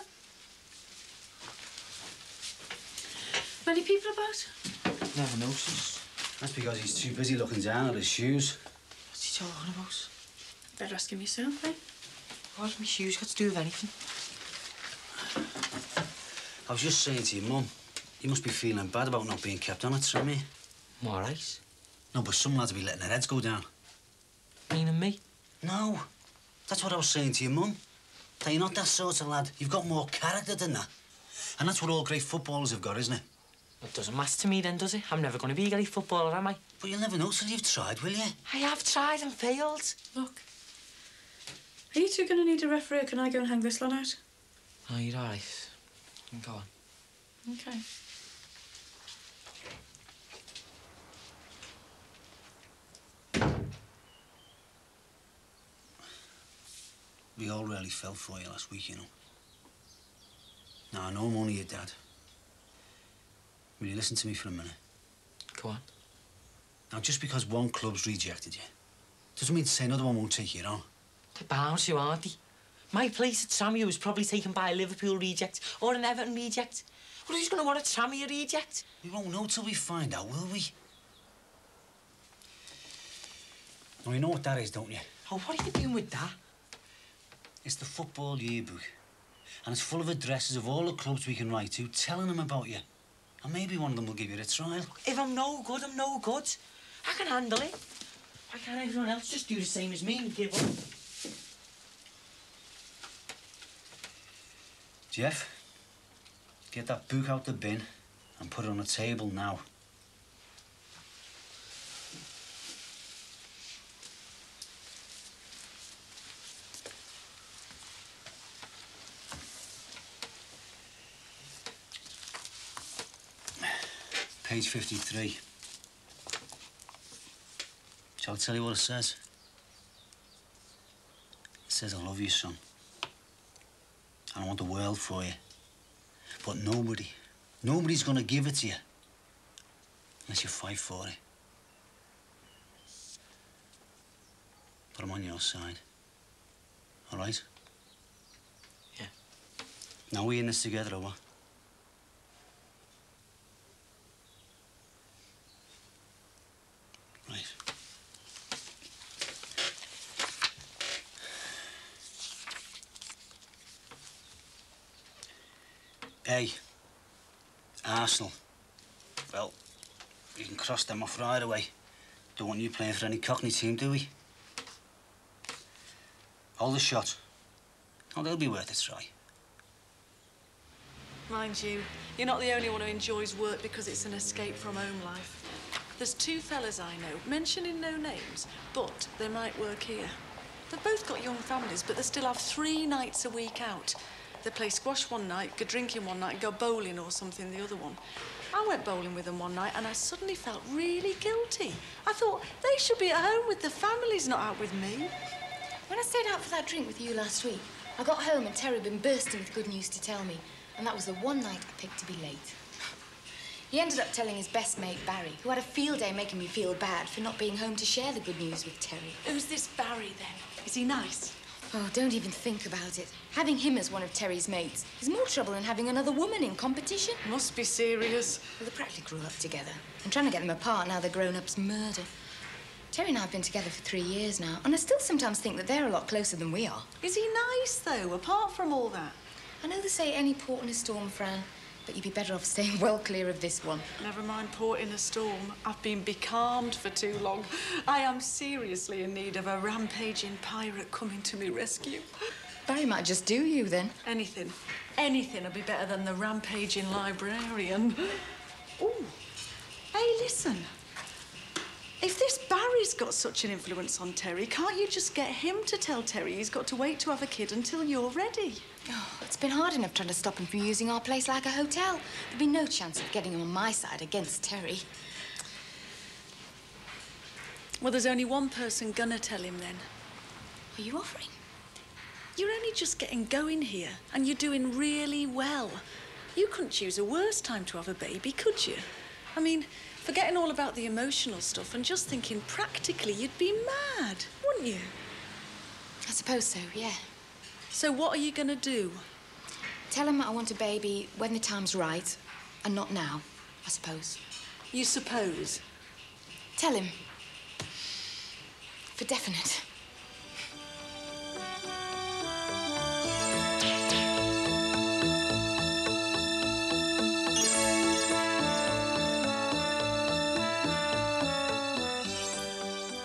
Many people about? Never noticed. That's because he's too busy looking down at his shoes. What's he talking about? Better ask him yourself, eh? What's my shoes got to do with anything? I was just saying to your mum, you must be feeling bad about not being kept on at Sammy. I'm all right. No, but some lads will be letting their heads go down. Meaning me? No. That's what I was saying to your mum. That you're not that sort of lad. You've got more character than that. And that's what all great footballers have got, isn't it? It doesn't matter to me then, does it? I'm never going to be a great footballer, am I? But you'll never know till you've tried, will you? I have tried and failed. Look. Are you two going to need a referee, or can I go and hang this lot out? Oh, you're all right. You can go on. OK. We all really fell for you last week, you know. Now, I know I'm only your dad. Will you listen to me for a minute? Go on. Now, just because one club's rejected you, doesn't mean to say another one won't take you on. They're bound to, aren't they? My place at Sammy was probably taken by a Liverpool reject or an Everton reject. Well, who's going to want a Sammy reject? We won't know till we find out, will we? Well, you know what that is, don't you? Oh, what are you doing with that? It's the football yearbook. And it's full of addresses of all the clubs we can write to, telling them about you. And maybe one of them will give you a trial. If I'm no good, I'm no good. I can handle it. Why can't everyone else just do the same as me and give up? Jeff, get that book out the bin and put it on the table now. Page 53. Shall I tell you what it says? It says, I love you, son. And I want the world for you. But nobody's gonna give it to you unless you fight for it. But I'm on your side. All right? Yeah. Now we're in this together, or what? Right. Hey, Arsenal. Well, you can cross them off right away. Don't want you playing for any Cockney team, do we? Hold the shot. Oh, they'll be worth a try. Mind you, you're not the only one who enjoys work because it's an escape from home life. There's two fellas I know, mentioning no names, but they might work here. They've both got young families, but they still have 3 nights a week out. They play squash one night, go drinking one night, and go bowling or something the other one. I went bowling with them one night and I suddenly felt really guilty. I thought they should be at home with their families, not out with me. When I stayed out for that drink with you last week, I got home and Terry had been bursting with good news to tell me. And that was the one night I picked to be late. He ended up telling his best mate, Barry, who had a field day making me feel bad for not being home to share the good news with Terry. Who's this Barry, then? Is he nice? Oh, don't even think about it. Having him as one of Terry's mates is more trouble than having another woman in competition. Must be serious. Well, they practically grew up together. And trying to get them apart now they're grown-up's murder. Terry and I have been together for 3 years now, and I still sometimes think that they're a lot closer than we are. Is he nice, though, apart from all that? I know they say any port in a storm, Fran, but you'd be better off staying well clear of this one. Never mind port in a storm. I've been becalmed for too long. I am seriously in need of a rampaging pirate coming to me rescue. Barry might just do you, then. Anything. Anything would be better than the rampaging librarian. Ooh. Hey, listen. If this Barry's got such an influence on Terry, can't you just get him to tell Terry he's got to wait to have a kid until you're ready? Oh, it's been hard enough trying to stop him from using our place like a hotel. There'd be no chance of getting him on my side against Terry. Well, there's only one person gonna tell him then. Are you offering? You're only just getting going here, and you're doing really well. You couldn't choose a worse time to have a baby, could you? I mean, forgetting all about the emotional stuff and just thinking practically, you'd be mad, wouldn't you? I suppose so, yeah. So what are you gonna do? Tell him I want a baby when the time's right, and not now, I suppose. You suppose? Tell him. For definite.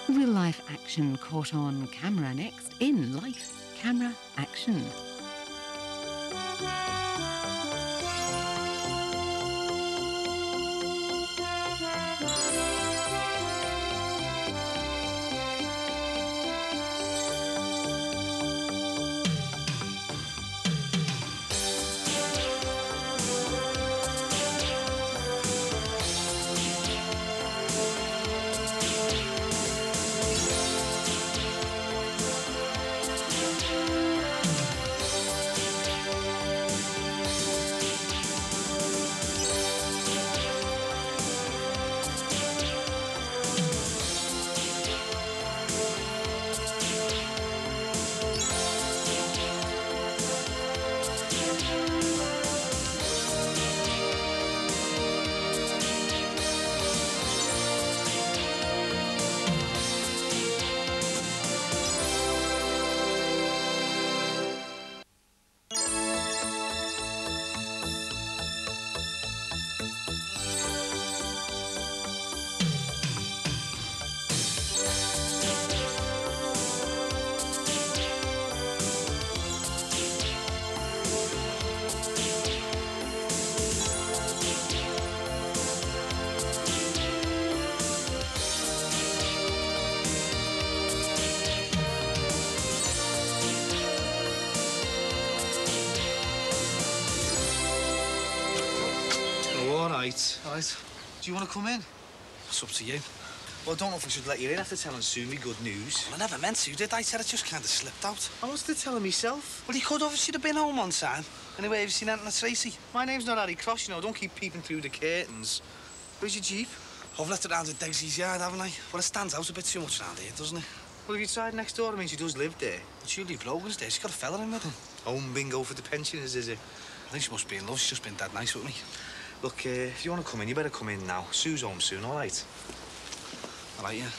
Real-life action caught on camera next in Life, Camera, Action. All right. Do you want to come in? It's up to you. Well, I don't know if I should let you in after telling Sumi good news. Well, I never meant to, did I? Said it just kind of slipped out. I was to tell him myself. Well, he could obviously have been home on time. Anyway, have you seen anything of Tracy? My name's not Harry Cross, you know. Don't keep peeping through the curtains. Where's your Jeep? I've left it round at Daisy's yard, haven't I? Well, it stands out a bit too much round here, doesn't it? Well, if you tried next door, I mean, she does live there. But she'll leave Logan's there. She's got a fella in with her. Home bingo for the pensioners, is it? I think she must be in love. She's just been dead nice with me. Look, if you want to come in, you better come in now. Sue's home soon, all right? All right, yeah.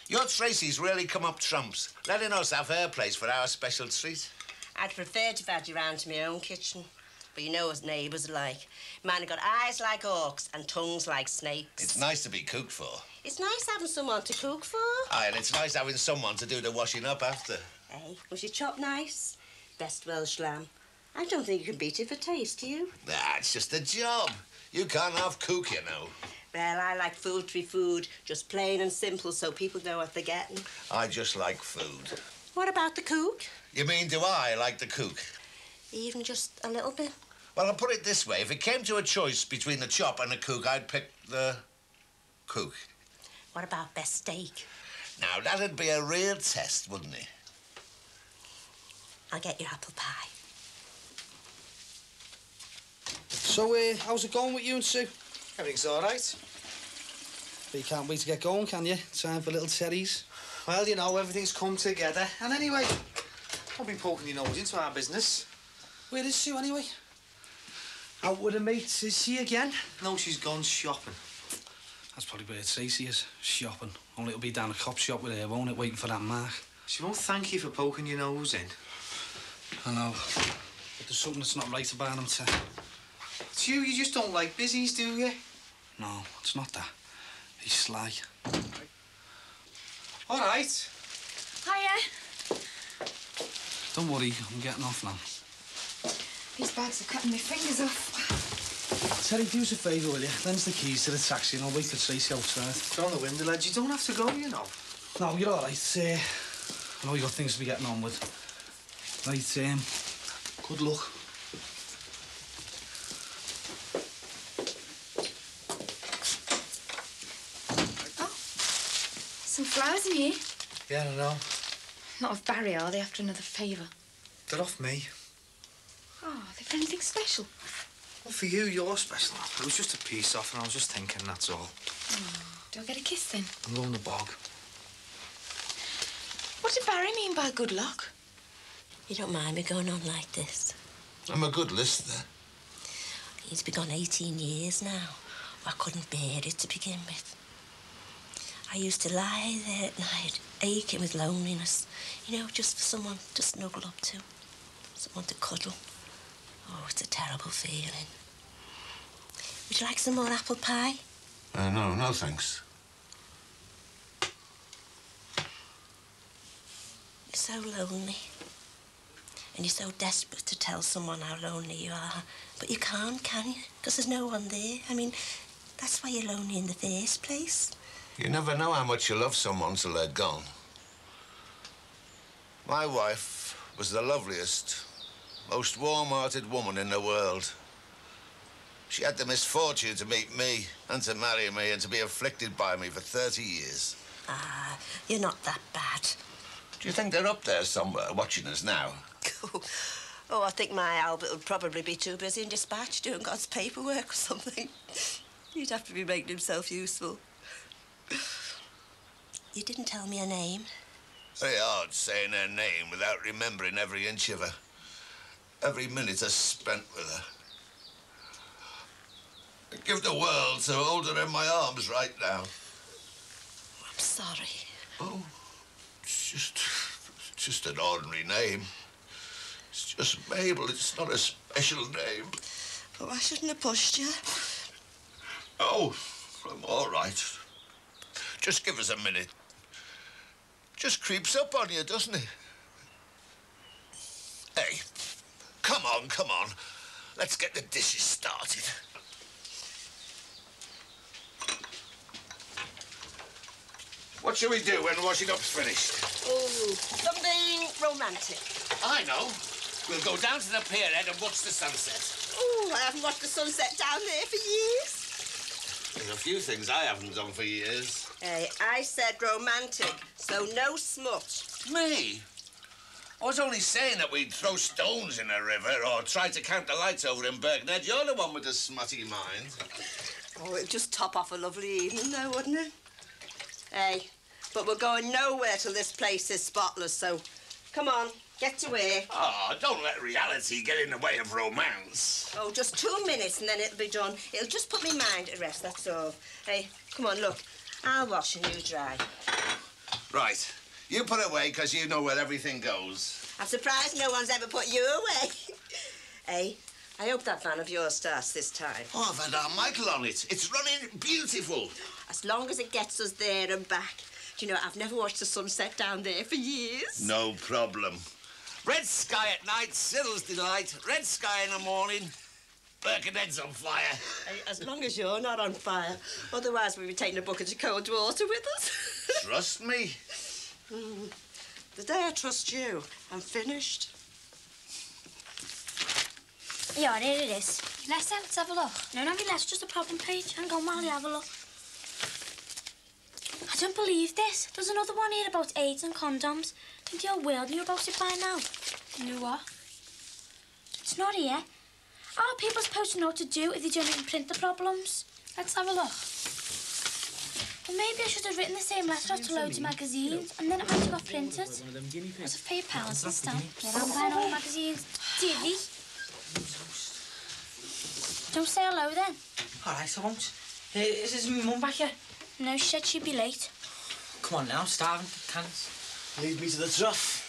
Your Tracy's really come up trumps, letting us have her place for our special treat. I'd prefer to have had you round to my own kitchen. But you know what neighbours are like. Mine have got eyes like hawks and tongues like snakes. It's nice to be cooked for. It's nice having someone to cook for. Aye, and it's nice having someone to do the washing up after. Hey, was your chop nice? Best Welsh lamb. I don't think you can beat it for taste, do you? Nah, it's just a job. You can't have cook, you know. Well, I like food to be food, just plain and simple, so people know what they're getting. I just like food. What about the cook? You mean, do I like the cook? Even just a little bit? Well, I'll put it this way. If it came to a choice between the chop and the cook, I'd pick the cook. What about best steak? Now, that'd be a real test, wouldn't it? I'll get you apple pie. So, how's it going with you and Sue? Everything's all right. But you can't wait to get going, can you? Time for little Terry's. Well, you know, everything's come together. And anyway, I'll be poking your nose into our business. Where is Sue, anyway? Out with her mates. Is she again? No, she's gone shopping. That's probably where Tracy is, shopping. Only it'll be down a cop shop with her, won't it, waiting for that mark? She won't thank you for poking your nose in. I know. But there's something that's not right about him, Ted. It's you just don't like busies, do you? No, it's not that. He's sly. All right. Hiya. Don't worry, I'm getting off now. These bags are cutting my fingers off. Terry, do us a favour, will you? Lend us the keys to the taxi and I'll wait for Tracy outside. Throw on the window, lad. You don't have to go, you know. No, you're all right. I know you got things to be getting on with. Right, good luck. Some flowers in here. Yeah, I know. Not of Barry, are they, after another favour? They're off me. Oh, they've anything special? Well, for you, you're special. It was just a piece off, and I was just thinking, that's all. Oh, do I get a kiss then? I'm going to bog. What did Barry mean by good luck? You don't mind me going on like this? I'm a good listener. He's been gone 18 years now. I couldn't bear it to begin with. I used to lie there at night, aching with loneliness, you know, just for someone to snuggle up to, someone to cuddle. Oh, it's a terrible feeling. Would you like some more apple pie? No, thanks. You're so lonely. And you're so desperate to tell someone how lonely you are. But you can't, can you? Because there's no one there. I mean, that's why you're lonely in the first place. You never know how much you love someone till they're gone. My wife was the loveliest, most warm-hearted woman in the world. She had the misfortune to meet me and to marry me and to be afflicted by me for 30 years. Ah, you're not that bad. Do you think they're up there somewhere watching us now? Oh, I think my Albert would probably be too busy in dispatch doing God's paperwork or something. He'd have to be making himself useful. You didn't tell me her name. Very hard saying her name without remembering every inch of her. Every minute I spent with her. I'd give the world to hold her in my arms right now. I'm sorry. Oh, it's just an ordinary name. It's just Mabel. It's not a special name. Oh, I shouldn't have pushed you. Oh, I'm all right. Just give us a minute. Just creeps up on you, doesn't it? Hey, come on. Let's get the dishes started. What shall we do when washing up's finished? Oh, something romantic. I know. We'll go down to the pier head and watch the sunset. Oh, I haven't watched the sunset down there for years. There's a few things I haven't done for years. Hey, I said romantic, so no smut. Me? I was only saying that we'd throw stones in the river or try to count the lights over in Birkenhead. You're the one with the smutty mind. Oh, it'd just top off a lovely evening, though, wouldn't it? Hey, but we're going nowhere till this place is spotless, so come on, get to work. Oh, don't let reality get in the way of romance. Oh, just 2 minutes and then it'll be done. It'll just put me mind at rest, that's all. Hey, come on, look. I'll wash and you dry. Right. You put it away because you know where everything goes. I'm surprised no one's ever put you away. Hey, I hope that van of yours starts this time. Oh, I've had our Michael on it. It's running beautiful. As long as it gets us there and back. Do you know, I've never watched the sunset down there for years. No problem. Red sky at night, Cyril's delight. Red sky in the morning, Birkenhead's on fire. Hey, as long as you're not on fire. Otherwise, we'll be taking a bucket of cold water with us. Trust me. The day I trust you, I'm finished. Yeah, here it is. Let's have a look. No, not be less, just a problem page. Hang on while you have a look. I don't believe this. There's another one here about AIDS and condoms. I think the whole world knew about it by now. Knew what? It's not here. How are people supposed to know what to do if they don't even print the problems? Let's have a look. Well, maybe I should have written the same letter out to loads of magazines, and then it might have got printed. There's a few pounds and stamp. Yeah, I'm buying all the magazines. Divvy. Don't say hello then. All right, I won't. Is my mum back yet? No, she said she'd be late. Come on now, starving. Can't. Lead me to the trough.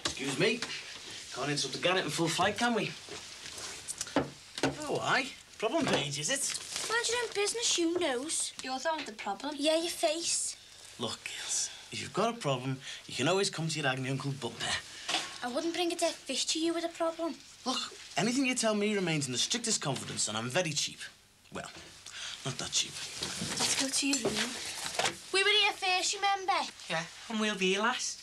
Excuse me. Can't interrupt the Gannet in full flight, can we? Oh, aye. Problem page, is it? Mind your own business, you knows. You're the one with the problem. Yeah, your face. Look, girls, if you've got a problem, you can always come to your agony Uncle Butler. I wouldn't bring a dead fish to you with a problem. Look, anything you tell me remains in the strictest confidence, and I'm very cheap. Well, not that cheap. Let's go to your room. We were here first, remember? Yeah, and we'll be here last.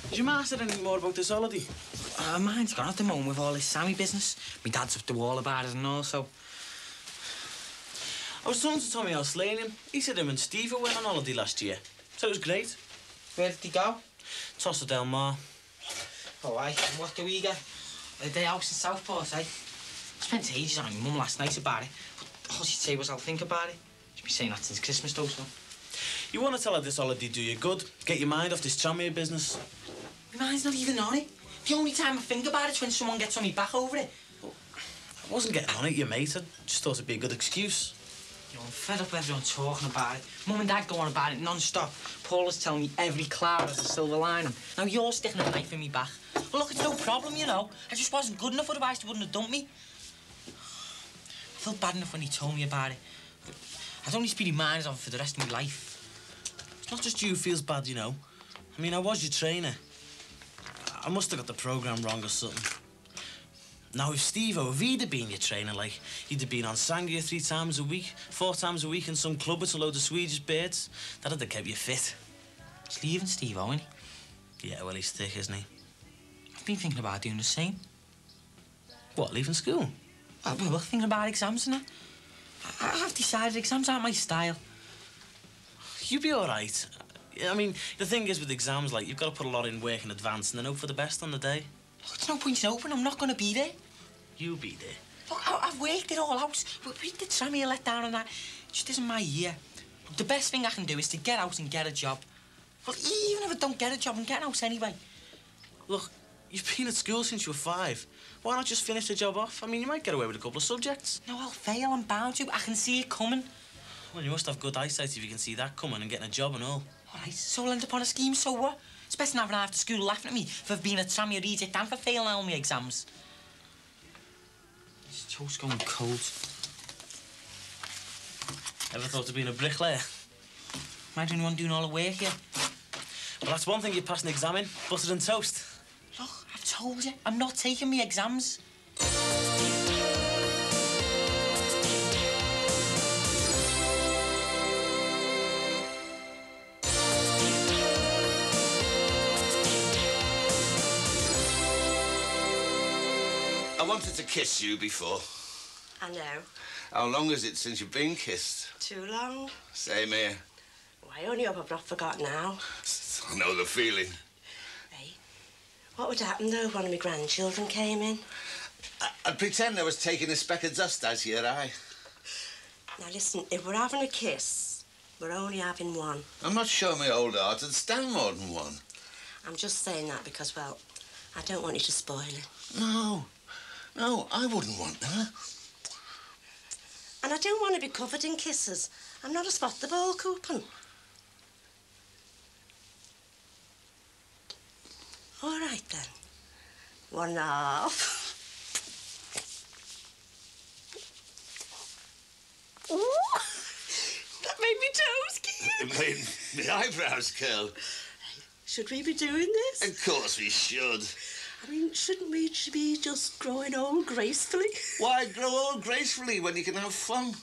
Has your ma said anything more about this holiday? Mine's gone at the moment with all this Sammy business. My dad's up the wall about it and all, so... I was talking to Tommy Alslanian. He said him and Steve went on holiday last year. So it was great. Where did he go? Tossa Del Mar. Oh, aye. And what do we get? A day out in Southport, eh? I spent ages on my mum last night about it. But all she'd say was, I'll think about it. She's been saying that since Christmas, though, so... You want to tell her this holiday do you good? Get your mind off this Tranmere business? My mind's not even on it. The only time I think about it's when someone gets on me back over it. I wasn't getting on it, you mate. I just thought it'd be a good excuse. You know, I'm fed up with everyone talking about it. Mum and Dad go on about it non-stop. Paula's telling me every cloud has a silver lining. Now you're sticking a knife in me back. Well, look, it's no problem, you know. I just wasn't good enough, otherwise they wouldn't have dumped me. I felt bad enough when he told me about it. But I'd only be reminded of it for the rest of my life. It's not just you who feels bad, you know. I mean, I was your trainer. I must have got the programme wrong or something. Now, if he'd have been your trainer, like, he'd have been on Sangria 3 times a week, 4 times a week in some club with a load of Swedish birds, that'd have kept you fit. He's leaving Steve-O, isn't he? Yeah, well, he's thick, isn't he? I've been thinking about doing the same. What, leaving school? We're thinking about exams and that. I've decided exams aren't my style. You'll be all right. I mean, the thing is with exams, like, you've got to put a lot in work in advance and then hope for the best on the day. Look, there's no point in hoping. I'm not going to be there. You'll be there. Look, I've worked it all out. We did Sammy a letdown and that. It just isn't my year. Look, the best thing I can do is to get out and get a job. Well, even if I don't get a job, I'm getting out anyway. Look, you've been at school since you were 5. Why not just finish the job off? I mean, you might get away with a couple of subjects. No, I'll fail. I'm bound to. I can see it coming. Well, you must have good eyesight if you can see that coming and getting a job and all. All right, so I'll end up on a scheme, so what? It's better than having after school laughing at me for being a Tranmere reject and for failing all my exams. This toast's going cold. Ever thought of being a bricklayer? Am I the only one doing all the work here? Well, that's one thing you pass an exam in, buttered and toast. Look, I've told you, I'm not taking my exams. I wanted to kiss you before. I know. How long is it since you've been kissed? Too long? Same here. Oh, I only hope I've not forgotten now. I know the feeling. Hey, what would happen, though, if one of my grandchildren came in? I'd pretend I was taking a speck of dust out of your eye. Now, listen, if we're having a kiss, we're only having one. I'm not sure my old heart would stand more than one. I'm just saying that because, well, I don't want you to spoil it. No, I wouldn't want that. And I don't want to be covered in kisses. I'm not a spot the ball coupon. All right, then. 1.5. Ooh, that made me toes curl. It made my eyebrows curl. Should we be doing this? Of course we should. I mean, shouldn't we be just growing old gracefully? Why grow old gracefully when you can have fun?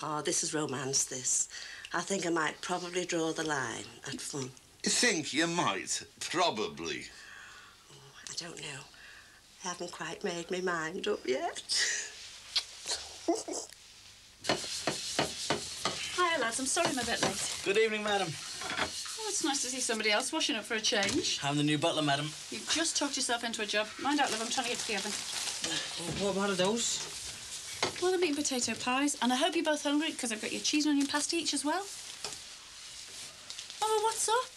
Oh, this is romance, this. I think I might probably draw the line at fun. You think you might? Probably. Oh, I don't know. I haven't quite made my mind up yet. Hiya, lads. I'm sorry I'm a bit late. Good evening, madam. Oh, it's nice to see somebody else washing up for a change. I'm the new butler, madam. You've just talked yourself into a job. Mind out, love. I'm trying to get to the oven. What are those? Well, they're meat and potato pies. And I hope you're both hungry, because I've got your cheese and onion pasta each as well. Oh, what's up?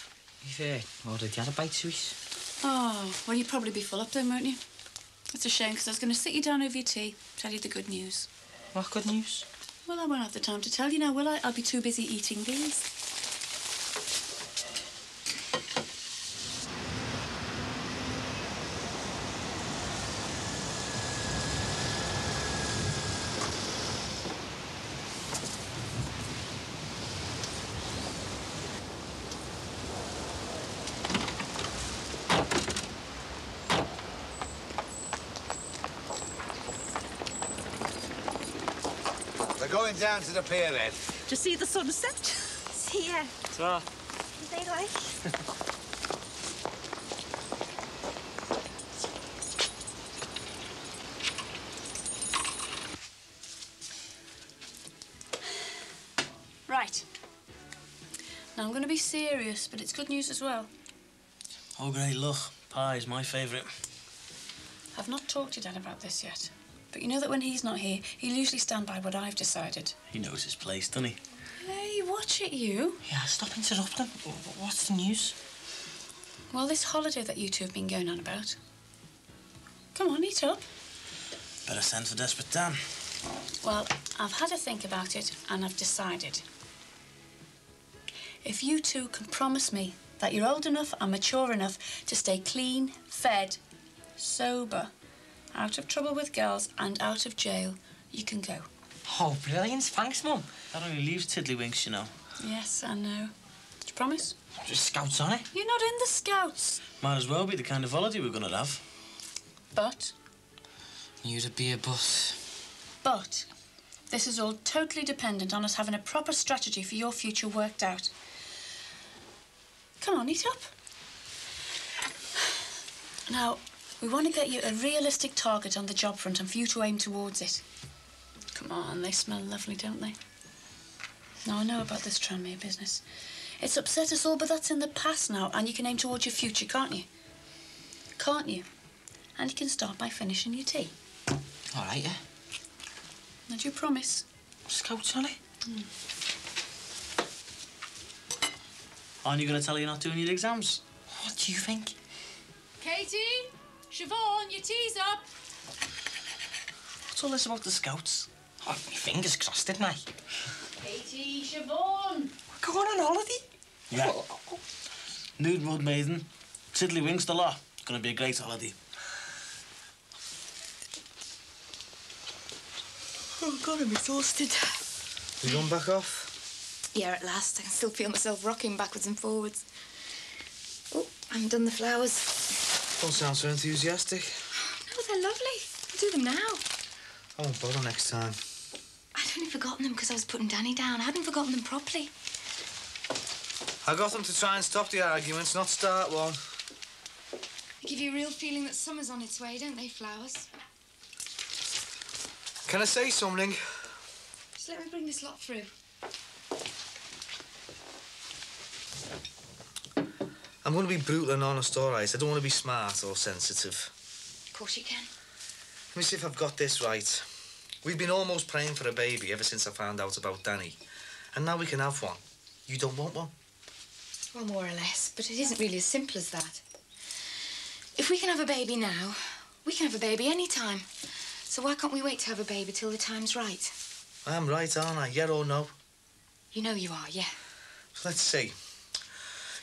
You've ordered the other bite sweets. Oh, well, you'd probably be full up then, won't you? It's a shame, because I was going to sit you down over your tea, tell you the good news. What good news? Well, I won't have the time to tell you now, will I? I'll be too busy eating these. going down to the pier then? To see the sunset? See ya. Ta. They like. Right. Now, I'm going to be serious, but it's good news as well. Oh, great, look. Pie's my favourite. I've not talked to Dad about this yet, but you know that when he's not here, he'll usually stand by what I've decided. He knows his place, doesn't he? Hey, watch it, you. Yeah, stop interrupting. What's the news? Well, this holiday that you two have been going on about. Come on, eat up. Better send for Desperate Dan. Well, I've had a think about it, and I've decided. If you two can promise me that you're old enough and mature enough to stay clean, fed, sober, out of trouble with girls and out of jail, you can go. Oh, brilliant. Thanks, Mum. That only leaves Tiddlywinks, you know. Yes, I know. Do you promise? Just Scouts on it. You're not in the Scouts. Might as well be the kind of holiday we're going to have. But? You'd a beer bus. But this is all totally dependent on us having a proper strategy for your future worked out. Come on, eat up. Now, we want to get you a realistic target on the job front and for you to aim towards it. Come on, they smell lovely, don't they? Now, I know about this Tranmere business. It's upset us all, but that's in the past now, and you can aim towards your future, can't you? Can't you? And you can start by finishing your tea. All right, yeah. Now, do you promise? Scouts on it. Aren't you going to tell her you're not doing your exams? What do you think? Katie, Siobhan, your tea's up. What's all this about the Scouts? Oh, my fingers crossed, didn't I? Katie, Siobhan. We're going on holiday? Yeah. Nude Mud Maiden, Tiddlywinks the lot. It's going to be a great holiday. Oh, God, I'm exhausted. You going back off? Yeah, at last. I can still feel myself rocking backwards and forwards. Oh, I haven't done the flowers. Don't sound so enthusiastic. No, they're lovely. I'll do them now. I won't bother next time. I'd only forgotten them because I was putting Danny down. I hadn't forgotten them properly. I got them to try and stop the arguments, not start one. They give you a real feeling that summer's on its way, don't they, flowers? Can I say something? Just let me bring this lot through. I'm going to be brutal and honest, all right? I don't want to be smart or sensitive. Of course you can. Let me see if I've got this right. We've been almost praying for a baby ever since I found out about Danny. And now we can have one. You don't want one? Well, more or less, but it isn't really as simple as that. If we can have a baby now, we can have a baby any time. So why can't we wait to have a baby till the time's right? I am right, aren't I? Yeah or no? You know you are, yeah. So let's see.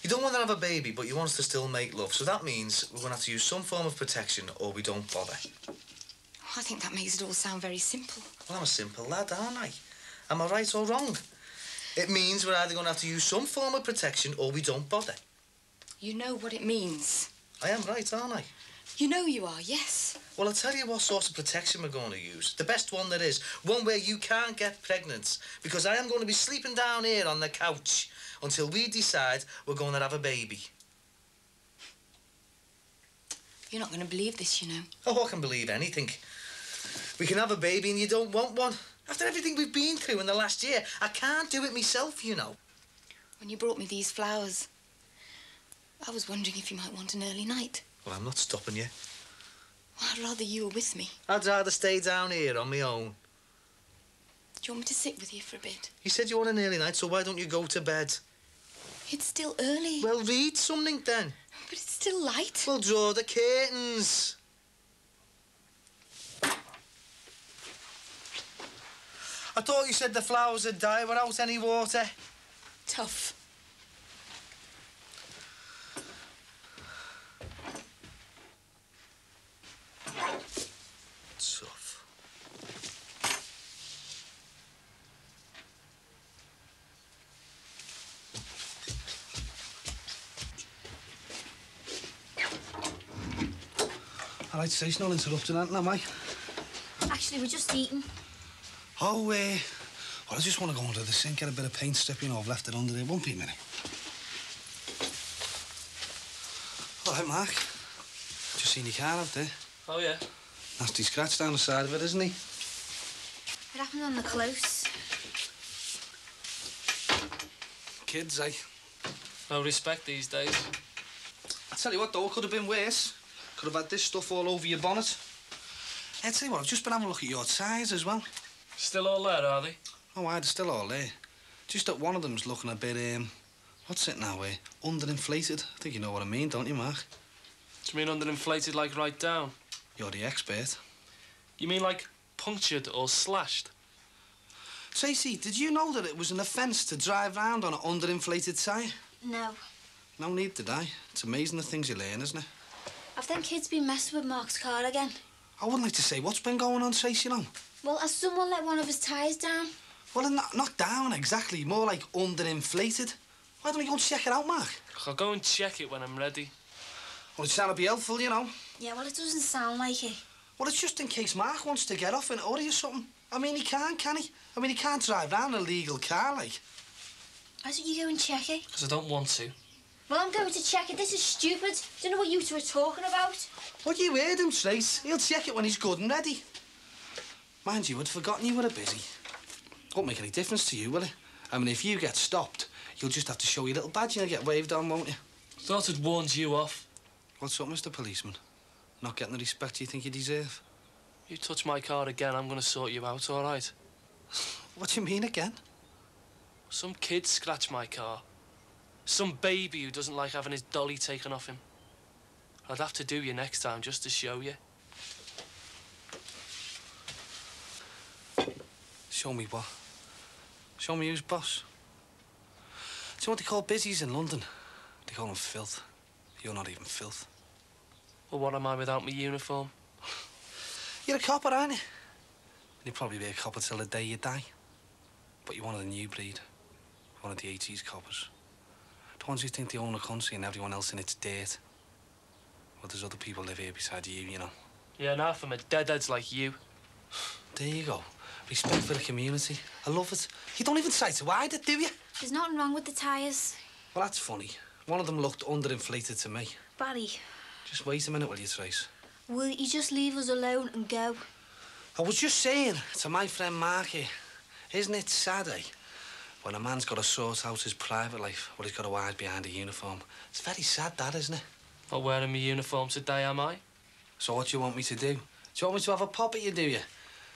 You don't want to have a baby, but you want us to still make love. So that means we're going to have to use some form of protection or we don't bother. Oh, I think that makes it all sound very simple. Well, I'm a simple lad, aren't I? Am I right or wrong? It means we're either going to have to use some form of protection or we don't bother. You know what it means. I am right, aren't I? You know you are, yes. Well, I'll tell you what sort of protection we're going to use. The best one there is. One where you can't get pregnant. Because I am going to be sleeping down here on the couch until we decide we're going to have a baby. You're not going to believe this, you know. Oh, I can believe anything. We can have a baby and you don't want one. After everything we've been through in the last year, I can't do it myself, you know. When you brought me these flowers, I was wondering if you might want an early night. Well, I'm not stopping you. Well, I'd rather you were with me. I'd rather stay down here on my own. Do you want me to sit with you for a bit? You said you want an early night, so why don't you go to bed? It's still early. Well, read something then. But it's still light. Well, draw the curtains. I thought you said the flowers had died without any water. Tough. Tough. All right, say, it's not interrupting, am I? Actually, we're just eating. Oh, Well, I just want to go under the sink, get a bit of paint strip, you know, I've left it under there. Won't be a minute. All right, Mark. Just seen your car out there. Oh, yeah? Nasty scratch down the side of it, isn't he? What happened on the close? Kids, eh? No respect these days. I tell you what, though, it could have been worse. Could have had this stuff all over your bonnet. I'd tell you what, I've just been having a look at your tyres as well. Still all there, are they? Oh, they're still all there. Just that one of them's looking a bit, what's it now, underinflated. I think you know what I mean, don't you, Mark? Do you mean underinflated, like right down? You're the expert. You mean like punctured or slashed? Tracy, did you know that it was an offence to drive round on an underinflated tyre? No. No need did I. It's amazing the things you learn, isn't it? Have them kids been messing with Mark's car again? I wouldn't like to say what's been going on, Tracy, you know. Well, has someone let one of his tyres down? Well, not down, exactly. More like underinflated. Why don't we go and check it out, Mark? I'll go and check it when I'm ready. Well, it's trying to be helpful, you know. Yeah, well, it doesn't sound like it. Well, it's just in case Mark wants to get off in a hurry or something. I mean, he can't, can he? I mean, he can't drive round a legal car, like. Why don't you go and check it? Because I don't want to. Well, I'm going to check it. This is stupid. Don't know what you two are talking about. Well, you heard him, Trace. He'll check it when he's good and ready. Mind you, I'd forgotten you were busy. Won't make any difference to you, will it? I mean, if you get stopped, you'll just have to show your little badge and you'll get waved on, won't you? Thought I'd warned you off. What's up, Mr. Policeman? Not getting the respect you think you deserve? You touch my car again, I'm going to sort you out, all right? What do you mean again? Some kid scratched my car. Some baby who doesn't like having his dolly taken off him. I'd have to do you next time just to show you. Show me what? Show me who's boss. Do you know what they call busies in London? They call them filth. You're not even filth. Well, what am I without my uniform? You're a copper, aren't you? You'll probably be a copper till the day you die. But you're one of the new breed. One of the 80s coppers. The ones who think they own the country and everyone else in its dirt. Well, there's other people live here beside you, you know. Yeah, now from a deadheads like you. There you go. Respect for the community. I love it. You don't even try to hide it, do you? There's nothing wrong with the tyres. Well, that's funny. One of them looked underinflated to me. Barry. Just wait a minute, will you, Trace? Will you just leave us alone and go? I was just saying to my friend Mark here, isn't it sad, eh? When a man's got to sort out his private life, well, he's got to hide behind a uniform. It's very sad, that, isn't it? Not wearing my uniform today, am I? So what do you want me to do? Do you want me to have a pop at you, do you?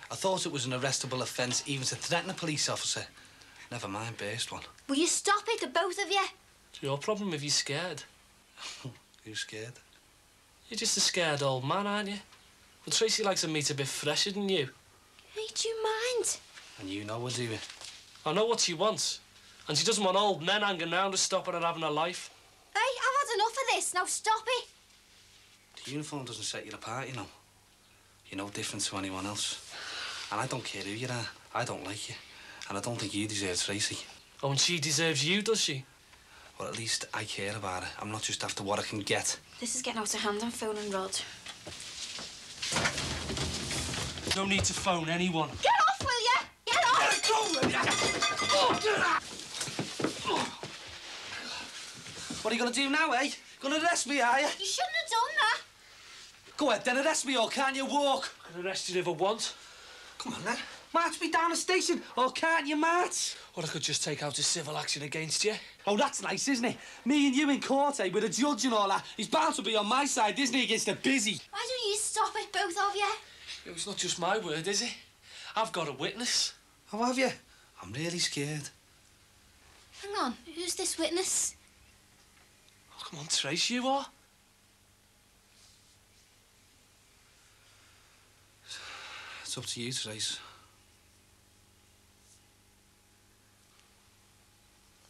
I thought it was an arrestable offence even to threaten a police officer. Never mind, burst one. Will you stop it, the both of you? It's your problem if you're scared. Who's scared? You're just a scared old man, aren't you? Well, Tracy likes a meat a bit fresher than you. Hey, do you mind? And you know her, do you? I know what she wants. And she doesn't want old men hanging around to stop her having a life. Hey, I've had enough of this. Now stop it. The uniform doesn't set you apart, you know. You're no different to anyone else. And I don't care who you are. I don't like you. And I don't think you deserve Tracy. Oh, and she deserves you, does she? Well, at least I care about her. I'm not just after what I can get. This is getting out of hand. I'm phoning Rod. No need to phone anyone. Get off, will you? Get off! Let go, will ya? What are you going to do now, eh? Going to arrest me, are you? You shouldn't have done that. Go ahead, then arrest me, or can't you walk? I can arrest you if I want. Come on, then. March me down the station, or can't you, march? Or I could just take out a civil action against you. Oh, that's nice, isn't it? Me and you in court, eh, with a judge and all that. He's bound to be on my side, isn't he, against the busy? Why don't you stop it, both of you? It's not just my word, is it? I've got a witness. Oh, have you? I'm really scared. Hang on, who's this witness? Oh, come on, Trace, you are. It's up to you, Trace.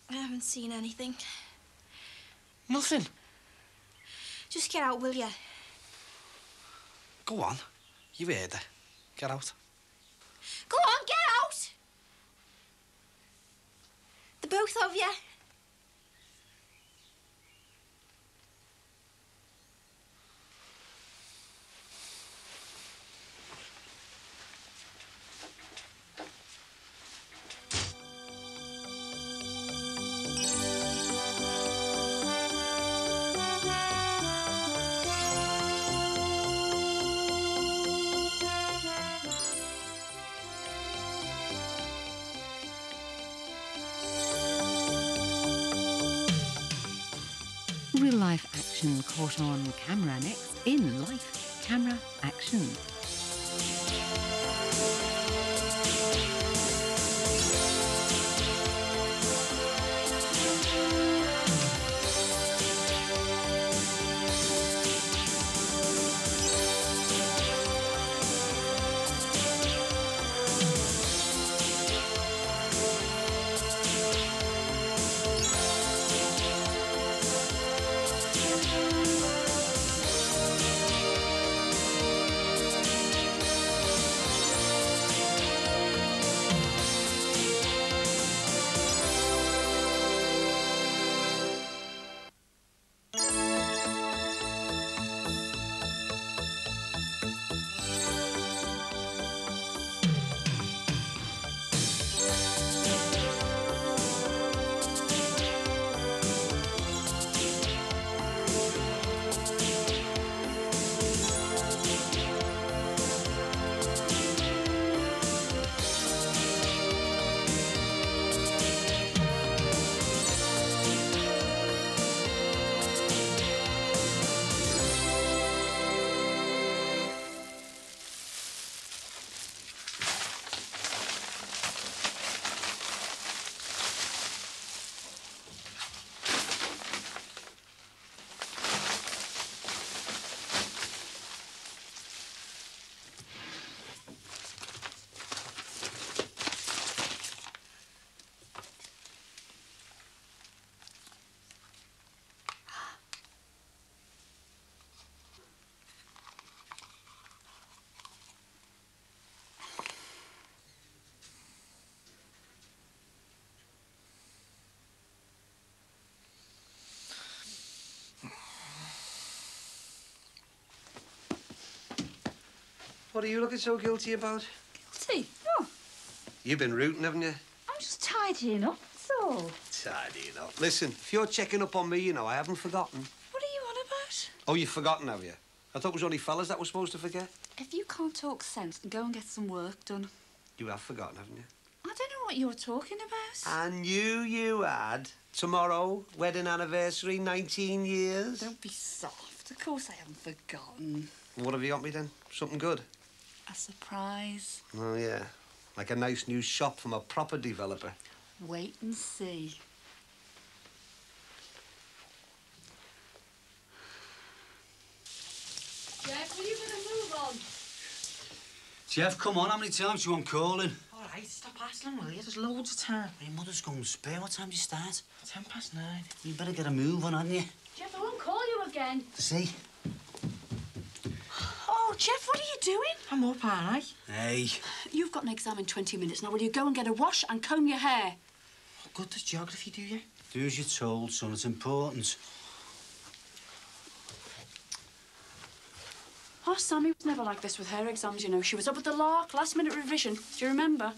I haven't seen anything. Nothing? Just get out, will you? Go on. You heard her. Get out. Go on, get out! The both of you. real-life action caught on camera next in Life, Camera, Action. What are you looking so guilty about? Guilty? Oh, You've been rooting, haven't you? I'm just tidying up, that's all. Tidying up. Listen, if you're checking up on me, you know, I haven't forgotten. What are you on about? Oh, you've forgotten, have you? I thought it was only fellas that were supposed to forget. If you can't talk sense, then go and get some work done. You have forgotten, haven't you? I don't know what you're talking about. I knew you had. Tomorrow, wedding anniversary, 19 years. Don't be soft. Of course I haven't forgotten. What have you got me then? Something good? A surprise. Oh, yeah. Like a nice new shop from a proper developer. Wait and see. Jeff, are you going to move on? Jeff, come on, how many times do you want calling? All right, stop hassling, will you? There's loads of time. Your mother's going to spare. What time do you start? 9:10. You better get a move on, hadn't you? Jeff, I won't call you again. See? Oh, Jeff, what are you doing? I'm up, aren't I? Hey. You've got an exam in 20 minutes. Now, will you go and get a wash and comb your hair? What good does geography do you? Do as you're told, son. It's important. Oh, Sammy was never like this with her exams, you know. She was up at the lark, last-minute revision. Do you remember?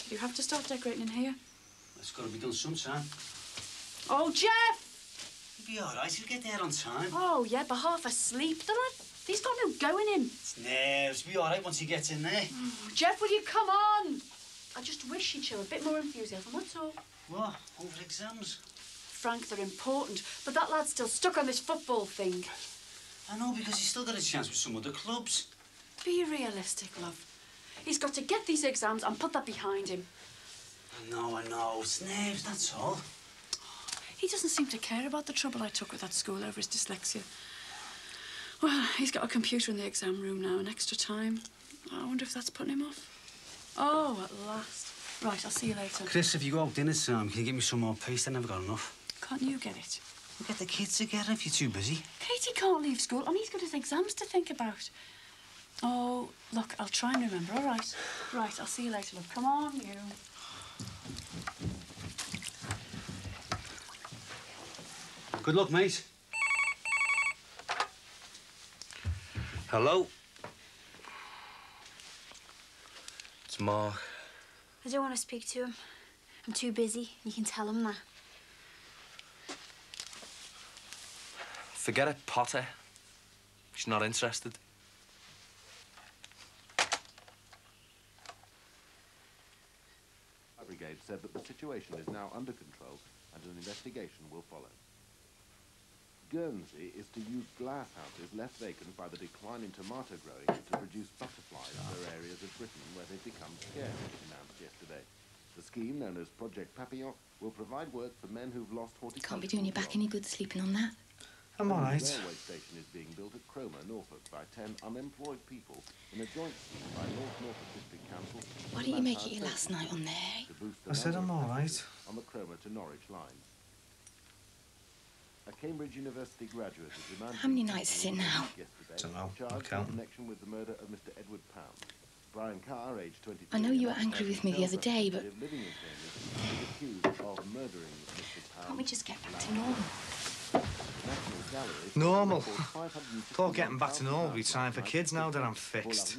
You have to start decorating in here. It's got to be done sometime. Oh, Jeff! You'll be all right. You'll get there on time. Oh, yeah, but half asleep. He's got no going in. It's nerves. Be all right once he gets in there. Oh, Jeff, will you come on? I just wish she'd show a bit more enthusiasm, that's all. What? Over exams? Frank, they're important, but that lad's still stuck on this football thing. I know, because he's still got a chance with some other clubs. Be realistic, love. He's got to get these exams and put that behind him. I know. It's nerves, that's all. He doesn't seem to care about the trouble I took with that school over his dyslexia. Well, he's got a computer in the exam room now and extra time. I wonder if that's putting him off. Oh, at last. Right, I'll see you later. Chris, if you go out dinner time, can you get me some more paste? I never got enough. Can't you get it? We'll get the kids together if you're too busy. Katie can't leave school and he's got his exams to think about. Oh, look, I'll try and remember, all right? Right, I'll see you later, love. Come on, you. Good luck, mate. Hello? It's Mark. I don't want to speak to him. I'm too busy. You can tell him that. Forget it, Potter. She's not interested. Fire brigade said that the situation is now under control and an investigation will follow. Guernsey is to use glass houses left vacant by the decline in tomato growing to produce butterflies in other areas of Britain where they've become scarce, announced yesterday. The scheme, known as Project Papillon, will provide work for men who've lost horticulture. Can't be doing your back any good sleeping on that. I'm all right. A railway station is being built at Cromer, Norfolk, by 10 unemployed people in a joint scheme by Norfolk District Council. Why didn't you make it your last night on there? To boost I the said I'm all right. on the Cromer to Norwich line. A Cambridge University graduate is demanding... How many nights is it now? Don't know. Charged I'll in count. connection with the murder of Mr. Edward Pound. Brian Carr, aged 22... I know you were angry with me the other day, but... living in Cambridge, is accused of murdering Mr. Pound. Can't we just get back to normal? Normal? Thought getting back to normal will be time for kids now that I'm fixed.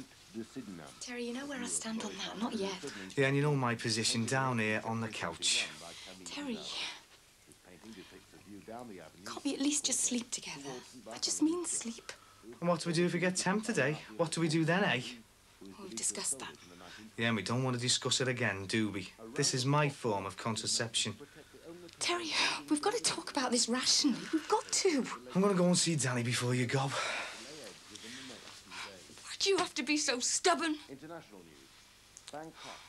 Terry, you know where I stand on that? Not yet. Yeah, and you know my position down here on the couch. Terry, can't we at least just sleep together? I just mean sleep. And what do we do if we get tempted, eh? What do we do then, eh? We've discussed that. Yeah, and we don't want to discuss it again, do we? This is my form of contraception. Terry, we've got to talk about this rationally. We've got to. I'm going to go and see Danny before you go. Why do you have to be so stubborn? International news. Bangkok.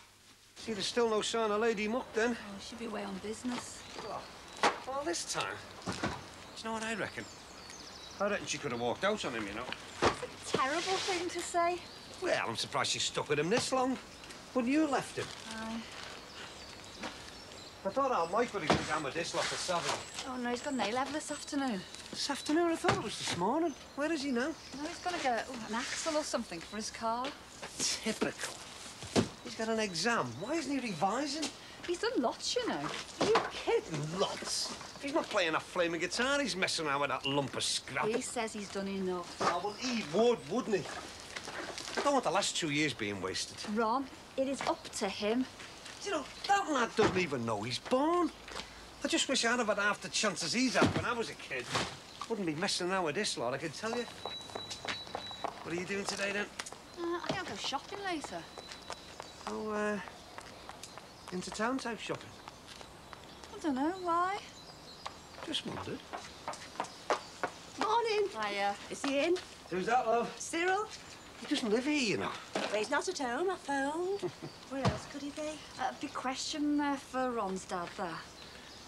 See, there's still no sign of Lady Muck, then. Oh, she'll be away on business. All this time? Do you know what I reckon? I reckon she could have walked out on him, you know. Terrible thing to say. Well, I'm surprised she stuck with him this long. Wouldn't you have left him? I thought our Mike would have given him this lot for 7. Oh, no, he's got an A-level this afternoon. This afternoon? I thought it was this morning. Where is he now? No, he's going to get an axle or something for his car. Typical. He's got an exam. Why isn't he revising? He's done lots, you know. Are you kidding? Lots? If he's not playing that flaming guitar, he's messing around with that lump of scrap. He says he's done enough. Oh, well, he would, wouldn't he? I don't want the last 2 years being wasted. Ron, it is up to him. You know, that lad doesn't even know he's born. I just wish I'd have had half the chances he's had when I was a kid. Wouldn't be messing around with this lot, I can tell you. What are you doing today, then? I think I'll go shopping later. Oh, into town type shopping? I don't know, why? Just wondered. Morning. Hiya. Is he in? Who's that, love? Cyril? He doesn't live here, you know. Well, he's not at home, I phoned. Where else could he be? A big question there for Ron's dad, there.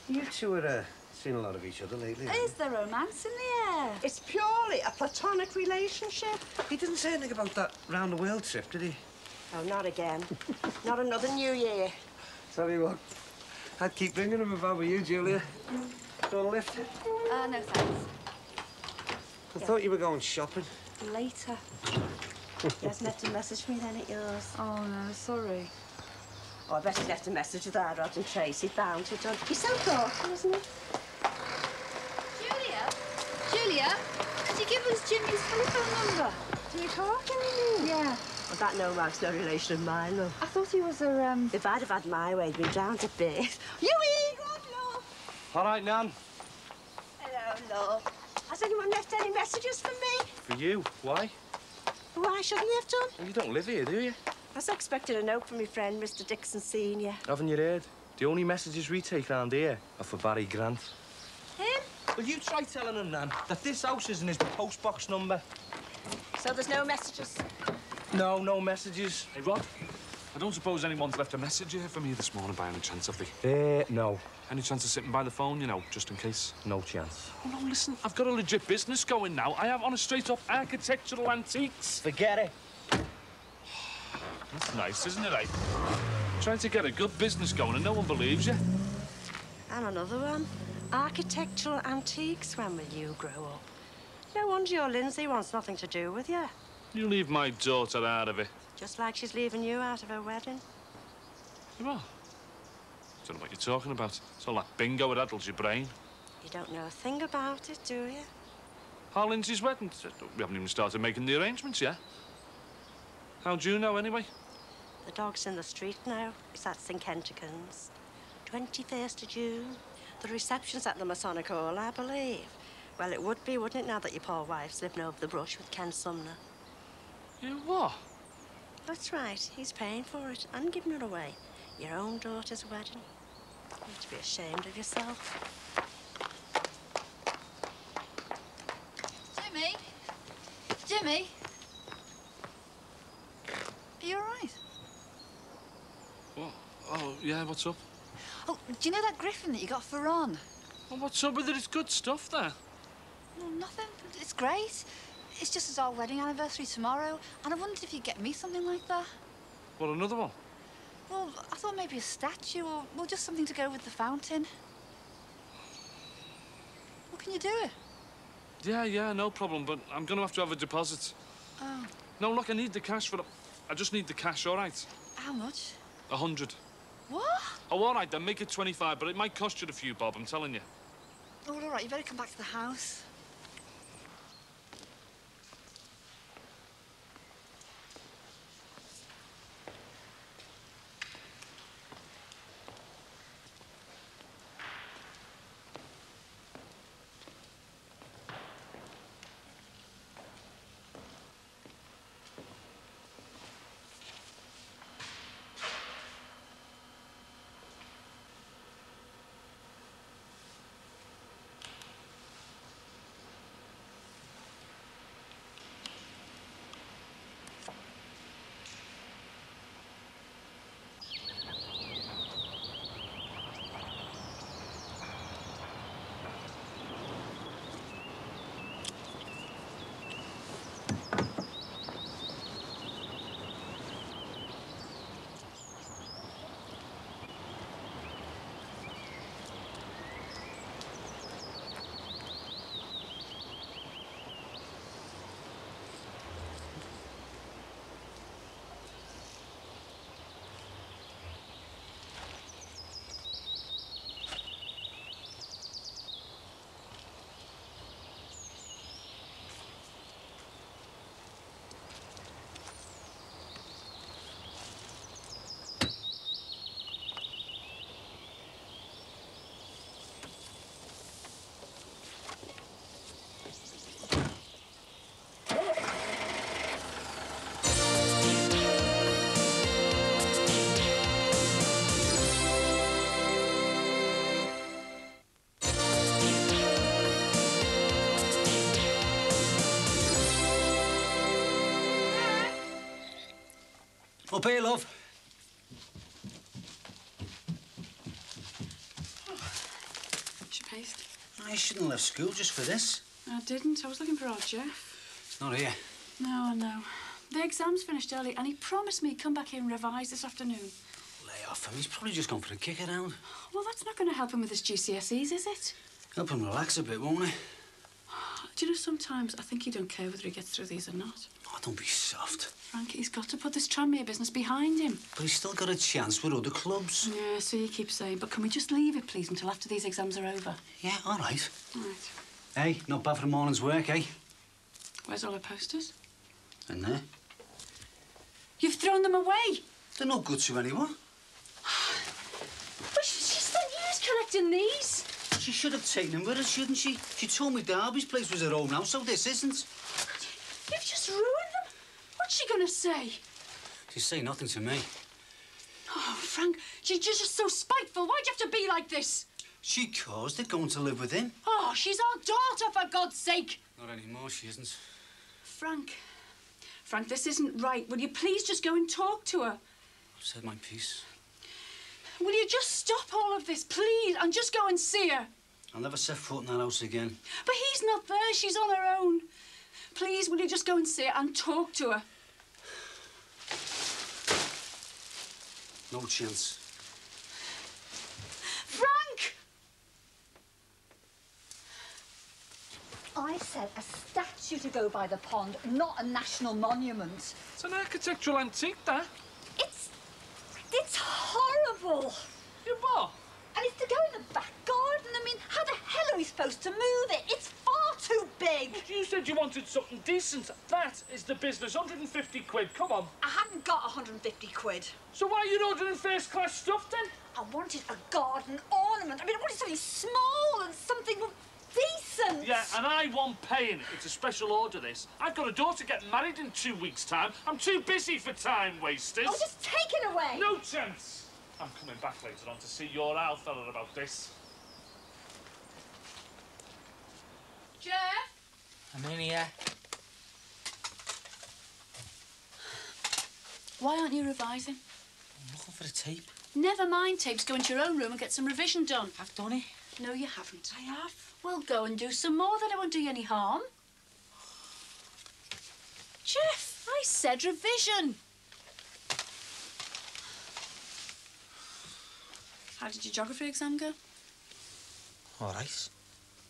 You two are, seen a lot of each other lately. Is there romance in the air? It's purely a platonic relationship. He didn't say anything about that round-the-world trip, did he? Oh, not again. Not another New Year. Tell you what, I'd keep ringing him if I were you, Julia. Go on, lift. No, thanks. I thought you were going shopping. Later. Just left a message for me then at yours. Oh, no, sorry. Oh, I bet he left a message with that rather than Tracy. Bound to have done. He's so thoughtful, isn't he? Julia, did you give us Jimmy's telephone number? Do you talk anything? Yeah. Well, that no man's no relation of mine, love. I thought he was a, If I'd have had my way, he'd been down to bit. You eat, love. All right, Nan. Hello, love. Has anyone left any messages for me? For you. Why? Why shouldn't they have done? Well, you don't live here, do you? I was expecting a note from my friend, Mr. Dixon Senior. Haven't you heard? The only messages we take round here are for Barry Grant. Him? Will you try telling him, Nan, that this house isn't his postbox number? So there's no messages? No, no messages. Hey, Rod, I don't suppose anyone's left a message here for me this morning by any chance, have they? No. Any chance of sitting by the phone, you know, just in case? No chance. Oh, no, listen, I've got a legit business going now. I have on a straight-up architectural antiques. Forget it. That's nice, isn't it, eh? Trying to get a good business going and no one believes you. And another one. Architectural antiques. When will you grow up? No wonder your Lindsay wants nothing to do with you. You leave my daughter out of it. Just like she's leaving you out of her wedding. Well, don't know what you're talking about. It's all that bingo that addles your brain. You don't know a thing about it, do you? How Lindsay's wedding? We haven't even started making the arrangements yet. How'd you know, anyway? The dog's in the street now. It's at St. Kentigern's. 21st of June. The reception's at the Masonic Hall, I believe. Well, it would be, wouldn't it, now that your poor wife's living over the brush with Ken Sumner? You what? That's right. He's paying for it and giving it away. Your own daughter's wedding. You ought to be ashamed of yourself. Jimmy? Jimmy? Are you all right? What? Oh, yeah, what's up? Oh, do you know that griffin that you got for Ron? Well, what's up with it? It's good stuff there. Well, nothing. It's great. It's just our wedding anniversary tomorrow, and I wondered if you'd get me something like that. What, another one? Well, I thought maybe a statue, or well, just something to go with the fountain. Well, can you do it? Yeah, no problem, but I'm going to have a deposit. Oh. No, look, I need the cash for it. I just need the cash, all right? How much? 100. What? Oh, all right, then make it 25, but it might cost you a few, Bob, I'm telling you. Oh, well, all right, you better come back to the house. Up here, love. She paste. I shouldn't have left school just for this. I didn't. I was looking for our Jeff. It's not here. No, no. The exams finished early, and he promised me he'd come back here and revise this afternoon. Lay off him. He's probably just gone for a kick around. Well, that's not going to help him with his GCSEs, is it? Help him relax a bit, won't it? Do you know, sometimes I think he don't care whether he gets through these or not. Oh, don't be soft. Frank, he's got to put this Tranmere business behind him. But he's still got a chance with other clubs. Yeah, so you keep saying, but can we just leave it, please, until after these exams are over? Yeah, all right. All right. Hey, not bad for the morning's work, eh? Where's all the posters? In there. You've thrown them away. They're no good to anyone. But she spent years collecting these. She should have taken them with her, shouldn't she? She told me Darby's place was her home now, so this isn't. You've just ruined them. What's she going to say? She'll say nothing to me. Oh, Frank, you're just so spiteful. Why'd you have to be like this? She caused it, going to live with him. Oh, she's our daughter, for God's sake. Not anymore, she isn't. Frank, this isn't right. Will you please just go and talk to her? I've said my piece. Will you just stop all of this, please, and just go and see her? I'll never set foot in that house again. But he's not there. She's on her own. Please, will you just go and see her and talk to her? No chance. Frank! I said a statue to go by the pond, not a national monument. It's an architectural antique, that. It's horrible. You what? And it's to go in the back garden. I mean, how the hell are we supposed to move it? It's far too big. But you said you wanted something decent. That is the business. 150 quid. Come on. I haven't got 150 quid. So why are you ordering first-class stuff, then? I wanted a garden ornament. I mean, I wanted something small and something decent. Yeah, and I want paying. It's a special order, this. I've got a daughter getting married in 2 weeks' time. I'm too busy for time wasters. Oh, just take it away. No chance. I'm coming back later on to see your owl fella about this. Jeff? I'm in here. Why aren't you revising? I'm looking for the tape. Never mind tapes. Go into your own room and get some revision done. I've done it. No, you haven't. I have. Well, go and do some more. Then it won't do you any harm. Jeff, I said revision. How did your geography exam go? All right.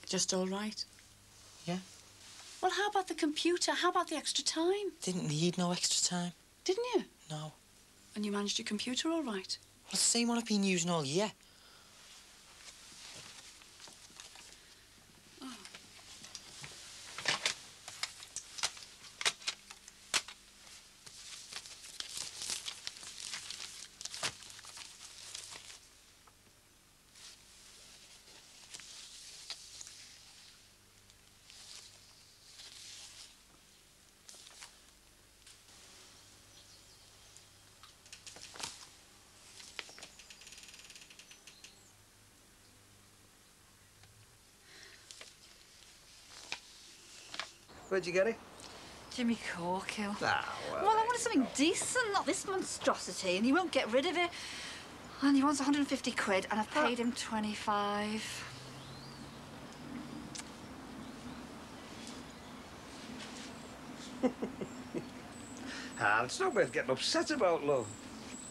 Just all right. Yeah. Well, how about the computer? How about the extra time? Didn't need no extra time. Didn't you? No. And you managed your computer all right? Well, it's the same one I've been using all year. Where'd you get it? Jimmy Corkill. Ah, well... Well, I wanted something decent, not this monstrosity, and he won't get rid of it. And he wants 150 quid, and I've paid him 25. It's not worth getting upset about, love.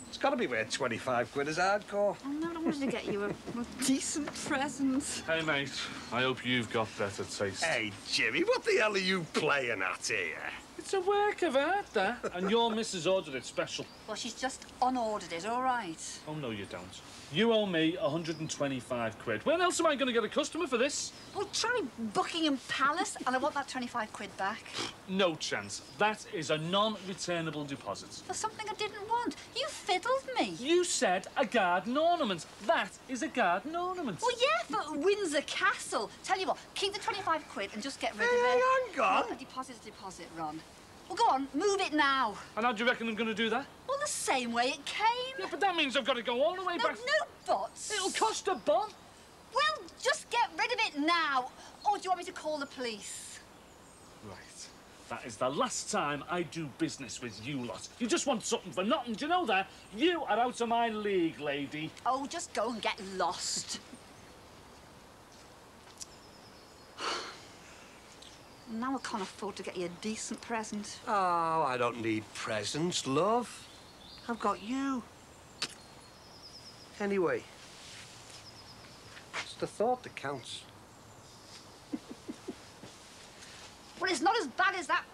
It's got to be worth 25 quid as hardcore. Oh, no, I wanted to get you a decent present. Hey, mate, I hope you've got better taste. Hey, Jimmy, what the hell are you playing at here? It's a work of art, that. And your missus ordered it special. Well, she's just unordered it, all right. Oh, no, you don't. You owe me 125 quid. Where else am I going to get a customer for this? Well, try Buckingham Palace, and I want that 25 quid back. No chance. That is a non-returnable deposit. For something I didn't want. You fiddled me. You said a garden ornament. That is a garden ornament. Well, yeah, for Windsor Castle. Tell you what, keep the 25 quid and just get rid of it. Hey, hang on. A deposit's a deposit, Ron. Well, go on, move it now. And how do you reckon I'm going to do that? Well, the same way it came. Yeah, but that means I've got to go all the way back. No buts. It'll cost a bomb. Well, just get rid of it now. Or do you want me to call the police? Right. That is the last time I do business with you lot. You just want something for nothing. Do you know that? You are out of my league, lady. Oh, just go and get lost. Now I can't afford to get you a decent present. Oh, I don't need presents, love. I've got you. Anyway, it's the thought that counts. Well, it's not as bad as that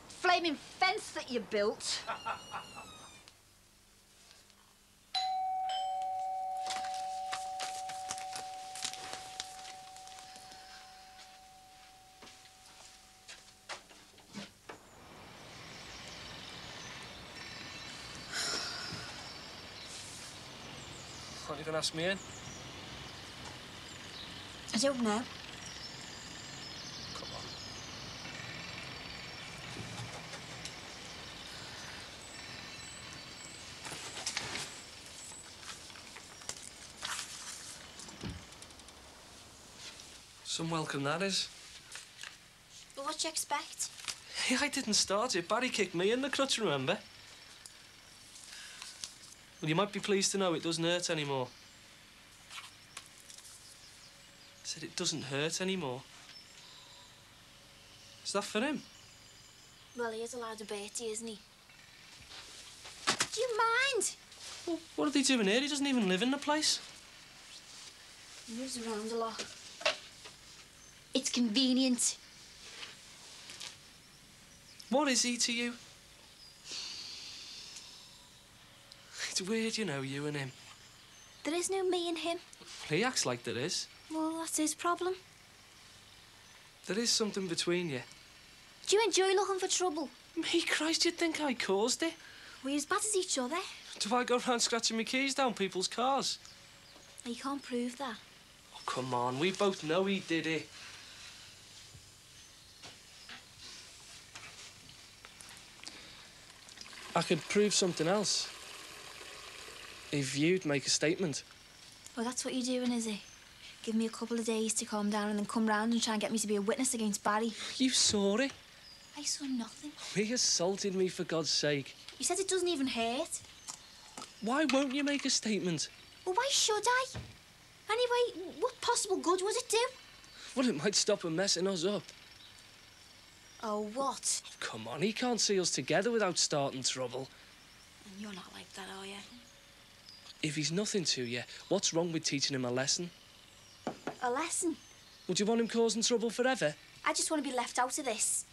flaming fence that you built. Can't even ask me in. I don't know. Come on. Some welcome, that is. But what do you expect? Yeah, I didn't start it. Barry kicked me in the crutch, remember? Well, you might be pleased to know it doesn't hurt anymore. I said it doesn't hurt anymore. Is that for him? Well, he is allowed a Bertie, isn't he? Do you mind? Well, what are they doing here? He doesn't even live in the place. He moves around a lot. It's convenient. What is he to you? It's weird, you know, you and him. There is no me and him. He acts like there is. Well, that's his problem. There is something between you. Do you enjoy looking for trouble? Me, Christ, you'd think I caused it. We're as bad as each other. Do I go round scratching my keys down people's cars? You can't prove that. Oh, come on, we both know he did it. I could prove something else. If you'd make a statement. Oh, that's what you're doing, is it? Give me a couple of days to calm down and then come round and try and get me to be a witness against Barry. You saw it. I saw nothing. He assaulted me, for God's sake. You said it doesn't even hurt. Why won't you make a statement? Well, why should I? Anyway, what possible good would it do? Well, it might stop him messing us up. Oh, what? Come on, he can't see us together without starting trouble. And you're not like that, are you? If he's nothing to you, what's wrong with teaching him a lesson? A lesson? Would you want him causing trouble forever? I just want to be left out of this.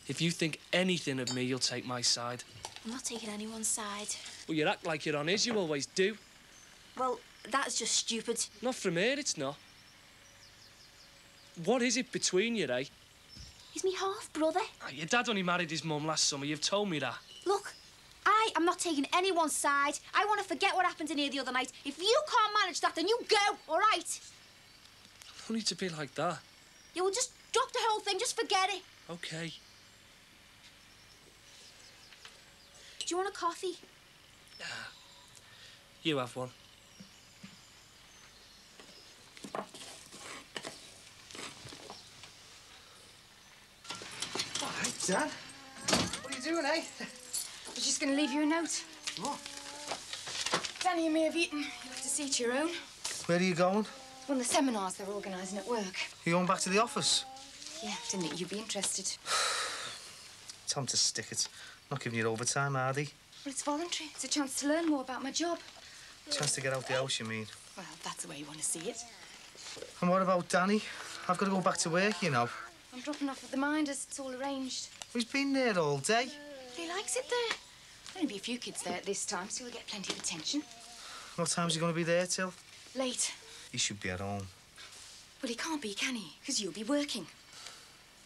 If you think anything of me, you'll take my side. I'm not taking anyone's side. Well, you act like you're on his, you always do. Well, that's just stupid. Not from here, it's not. What is it between you, eh? He's me half-brother. Your dad only married his mum last summer, you've told me that. Look, I am not taking anyone's side. I want to forget what happened in here the other night. If you can't manage that, then you go, all right? No need to be like that. You will just drop the whole thing, just forget it. OK. Do you want a coffee? You have one. All right, Dad. What are you doing, eh? I was just going to leave you a note. What? Danny and me have eaten. You'll have to see to your own. Where are you going? One of the seminars they're organising at work. You going back to the office? Yeah, didn't think you'd be interested. Tell him to stick it. Not giving you overtime, Hardy. Well, it's voluntary. It's a chance to learn more about my job. Chance to get out the house, you mean? Well, that's the way you want to see it. And what about Danny? I've got to go back to work, you know. I'm dropping off at the Minders. It's all arranged. He's been there all day. He likes it there. There'll only be a few kids there at this time, so he'll get plenty of attention. What time's he going to be there till? Late. He should be at home. Well, he can't be, can he? Because you'll be working.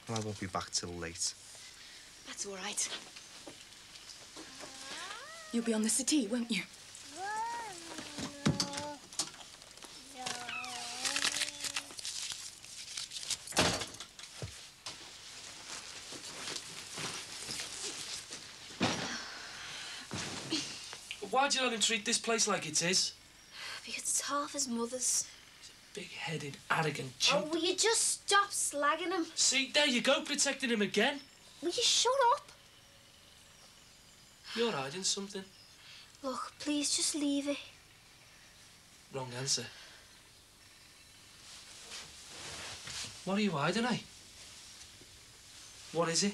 Well, I won't be back till late. That's all right. You'll be on the settee, won't you? Why'd you let him treat this place like it is? Because it's half his mother's. Big-headed, arrogant chump. Oh, will you just stop slagging him? See, there you go, protecting him again. Will you shut up? You're hiding something. Look, please, just leave it. Wrong answer. What are you hiding, eh? What is it?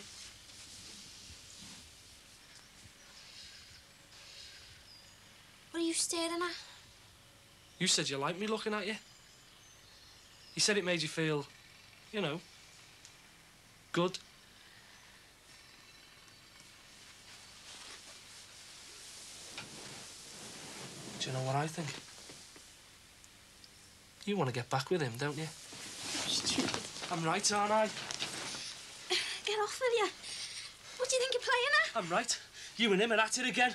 What are you staring at? You said you liked me looking at you. You said it made you feel, you know, good. Do you know what I think? You want to get back with him, don't you? Stupid. I'm right, aren't I? Get off with you. What do you think you're playing at? I'm right. You and him are at it again.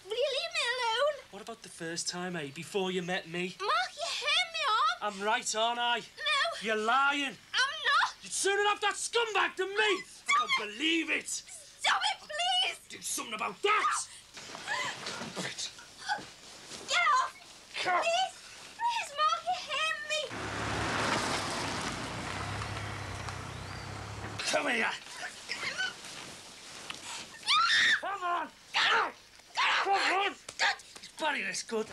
Will you leave me alone? What about the first time, eh? Before you met me? Mark, you hurt me on. I'm right, aren't I? No. You're lying. I'm not. You'd sooner have that scumbag than me. Stop I can't believe it. Stop it, please. Do something about that. Right. Get off. Please. Please, Mark, you hurt me. Come here. Come on. Come on. He's Barry this good.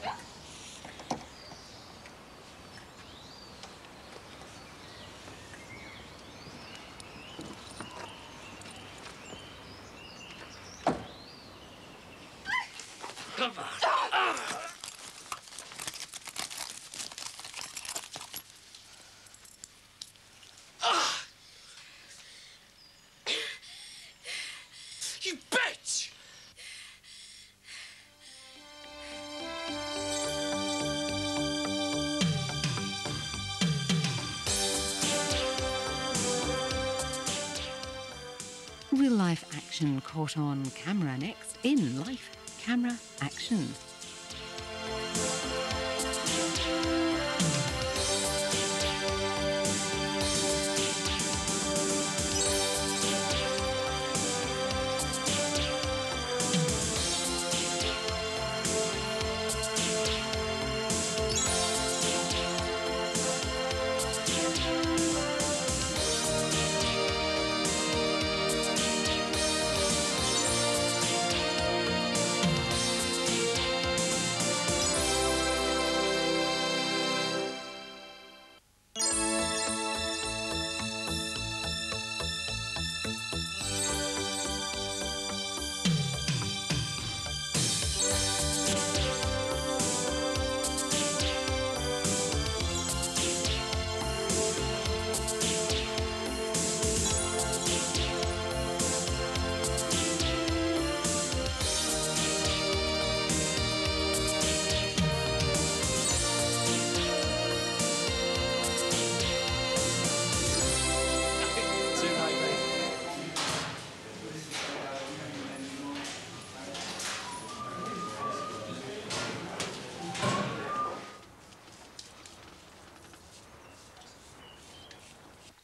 Come on. You bitch! Real-life action caught on camera next in Life Camera Action.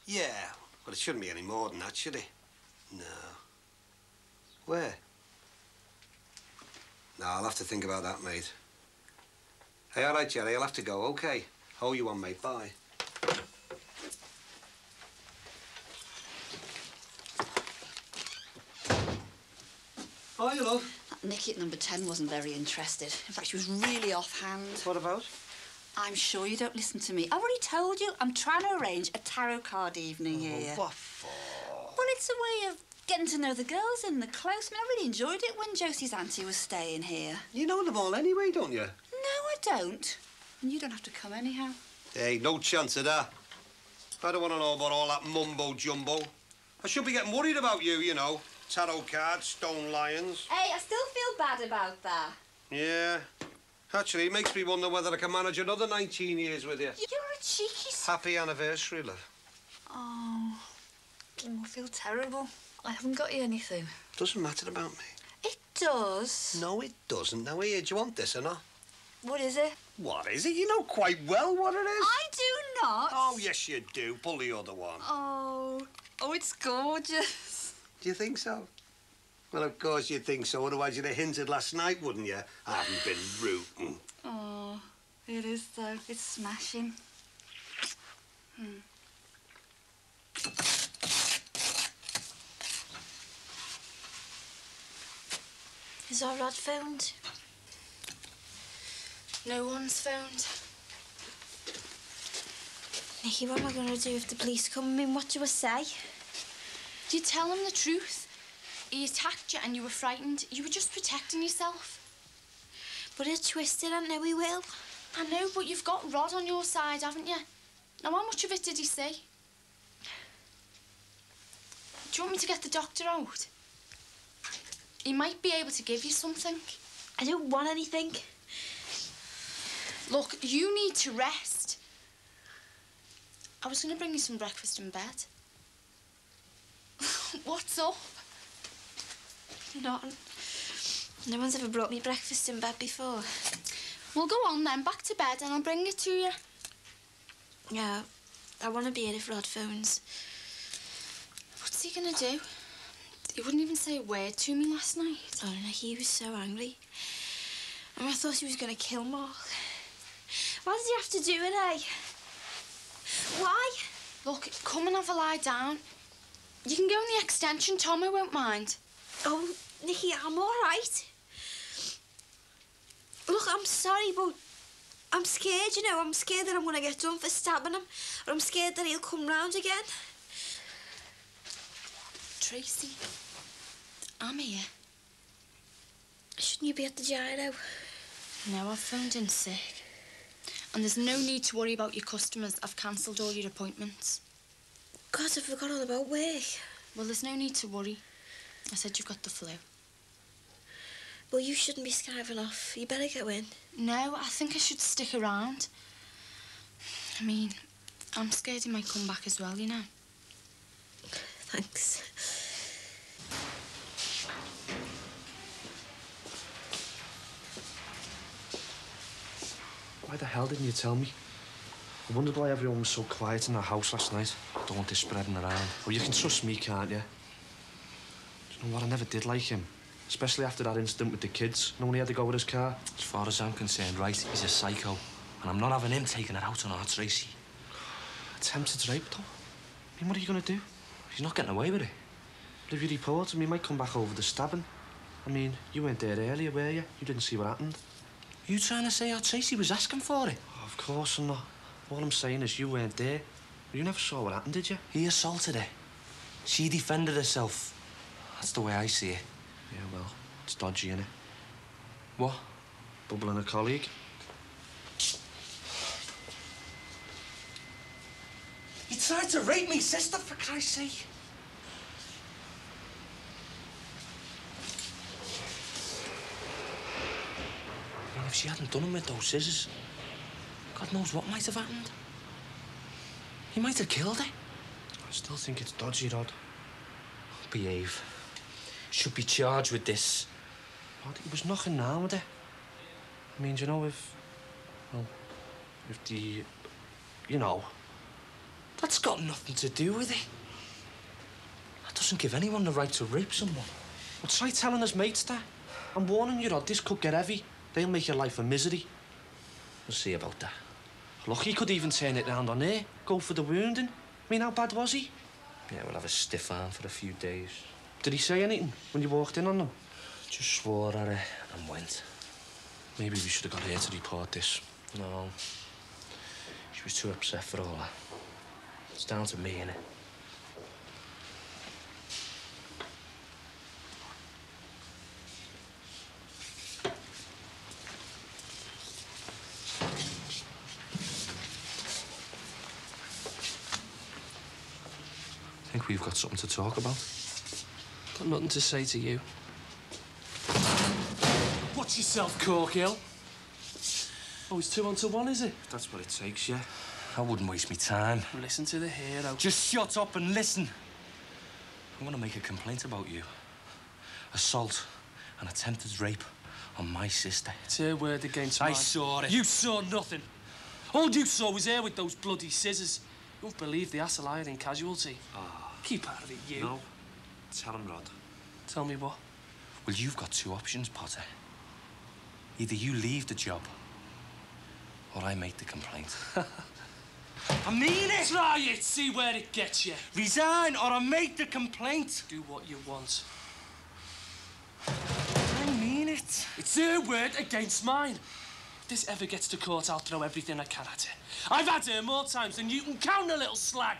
Yeah, well, it shouldn't be any more than that, should it? No. Where? No, I'll have to think about that, mate. Hey, all right, Jerry, I'll have to go, OK? Owe you one, mate. Bye. Bye, love. That Nicky at number 10 wasn't very interested. In fact, she was really offhand. What about? I'm sure you don't listen to me. I've already told you I'm trying to arrange a tarot card evening here. What for? Well, it's a way of getting to know the girls in the close. I mean, I really enjoyed it when Josie's auntie was staying here. You know them all anyway, don't you? No, I don't. And you don't have to come anyhow. Hey, no chance of that. I don't want to know about all that mumbo-jumbo. I should be getting worried about you, you know. Tarot cards, stone lions. Hey, I still feel bad about that. Yeah. Actually, it makes me wonder whether I can manage another 19 years with you. You're a cheeky... Happy anniversary, love. Oh, I feel terrible. I haven't got you anything. Doesn't matter about me. It does. No, it doesn't. Now, here, do you want this or not? What is it? What is it? You know quite well what it is. I do not. Oh, yes, you do. Pull the other one. Oh, it's gorgeous. Do you think so? Well, of course you think so. Otherwise you'd have hinted last night, wouldn't you? I haven't been rooting. Oh, it is, though. It's smashing. Is our rod found? No one's found. Nicky, what am I going to do if the police come? I mean, what do I say? Do you tell him the truth? He attacked you and you were frightened. You were just protecting yourself. But he'll twist it, I know he will. I know, but you've got Rod on your side, haven't you? Now, how much of it did he see? Do you want me to get the doctor out? He might be able to give you something. I don't want anything. Look, you need to rest. I was going to bring you some breakfast in bed. What's up? Nothing. No one's ever brought me breakfast in bed before. Well, go on then, back to bed and I'll bring it to you. Yeah, I want to be here if Rod phones. What's he going to do? He wouldn't even say a word to me last night. Oh, no, he was so angry. And I thought he was going to kill Mark. Why does he have to do it, eh? Why? Look, come and have a lie down. You can go in the extension, Tom, I won't mind. Oh, Nicky, I'm all right. Look, I'm sorry, but I'm scared, you know. I'm scared that I'm going to get done for stabbing him. Or I'm scared that he'll come round again. Tracy, I'm here. Shouldn't you be at the gyro? No, I've phoned in sick. And there's no need to worry about your customers. I've cancelled all your appointments. God, I forgot all about work. Well, there's no need to worry. I said you've got the flu. Well, you shouldn't be skiving off. You better go in. No, I think I should stick around. I mean, I'm scared he might come back as well, you know. Thanks. Why the hell didn't you tell me? I wondered why everyone was so quiet in the house last night. Don't want this spreading around. Oh, you can trust me, can't you? Do you know what? I never did like him. Especially after that incident with the kids. You know when he had to go with his car? As far as I'm concerned, right, he's a psycho. And I'm not having him taking it out on our Tracy. Attempted rape, though. I mean, what are you going to do? He's not getting away with it. But if you report him, he might come back over the stabbing. I mean, you weren't there earlier, were you? You didn't see what happened. You trying to say Tracy was asking for it? Oh, of course I'm not. All I'm saying is you weren't there. You never saw what happened, did you? He assaulted her. She defended herself. That's the way I see it. Yeah, well, it's dodgy, innit? What? Bubbling a colleague. You tried to rape me sister, for Christ's sake. I mean, if she hadn't done him with those scissors, God knows what might have happened. He might have killed her. I still think it's dodgy, Rod. Behave. Should be charged with this. Rod, he was knocking down with her. I mean, do you know, if the... You know... That's got nothing to do with it. That doesn't give anyone the right to rape someone. Well, try telling his mates that. I'm warning you, Rod, this could get heavy. They'll make your life a misery. We'll see about that. Look, he could even turn it round on her. Go for the wounding. I mean, how bad was he? Yeah, we'll have a stiff arm for a few days. Did he say anything when you walked in on them? Just swore at her and went. Maybe we should have got her to report this. No. She was too upset for all that. It's down to me, innit? I think we've got something to talk about. Got nothing to say to you. Watch yourself, Corkhill. Oh, it's 2 on to 1, is it? That's what it takes, yeah. I wouldn't waste my time. Listen to the hero. Just shut up and listen. I'm gonna make a complaint about you. Assault and attempted rape on my sister. It's her word against mine. I saw it. You saw nothing. All you saw was her with those bloody scissors. You won't believe the hassle I had in casualty. Keep out of it, you. No. Tell him, Rod. Tell me what? Well, you've got 2 options, Potter. Either you leave the job, or I make the complaint. I mean it! Try it, see where it gets you. Resign, or I make the complaint. Do what you want. I mean it. It's her word against mine. If this ever gets to court, I'll throw everything I can at her. I've had her more times than you can count, a little slag.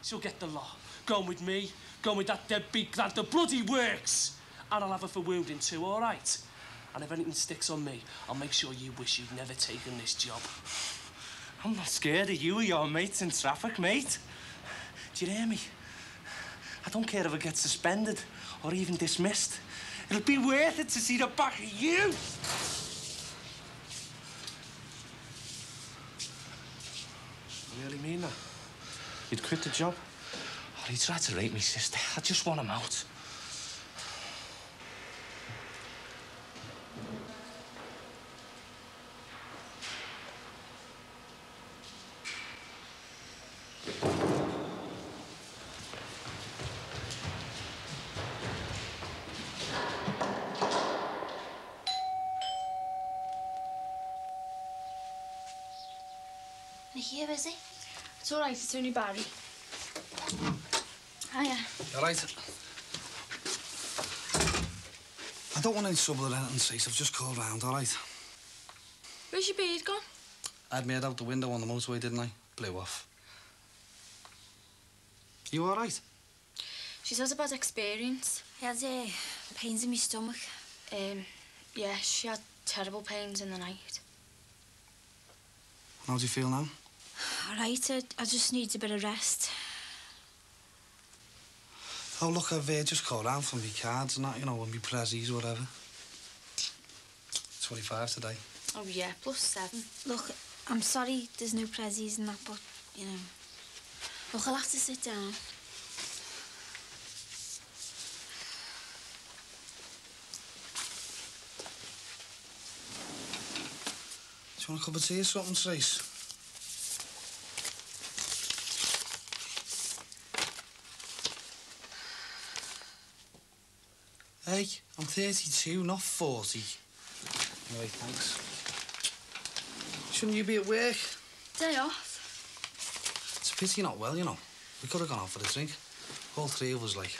She'll get the law. Going with me, going with that deadbeat glad the bloody works. And I'll have her for wounding too, all right? And if anything sticks on me, I'll make sure you wish you'd never taken this job. I'm not scared of you or your mates in traffic, mate. Do you hear me? I don't care if I get suspended or even dismissed. It'll be worth it to see the back of you. You really mean that? You'd quit the job? Oh, he tried to rape me, sister. I just want him out. Here, is he? It's all right, it's only Barry. Hiya. All right. I don't want any trouble or anything, Cease. I've just called round, all right? Where's your beard gone? I had my head out the window on the motorway, didn't I? Blew off. You all right? She's had a bad experience. I had pains in my stomach. Yeah, she had terrible pains in the night. How do you feel now? All right, I just need a bit of rest. Oh, look, I've just called round for my cards and that, you know, and my prezzies or whatever. 25 today. Oh, yeah, +7. Look, I'm sorry there's no prezzies and that, but, you know... Look, I'll have to sit down. Do you want a cup of tea or something, Trace? Hey, I'm 32, not 40. Anyway, thanks. Shouldn't you be at work? Day off. It's a Pity you're not well, you know. We could have gone out for a drink. All three of us, like.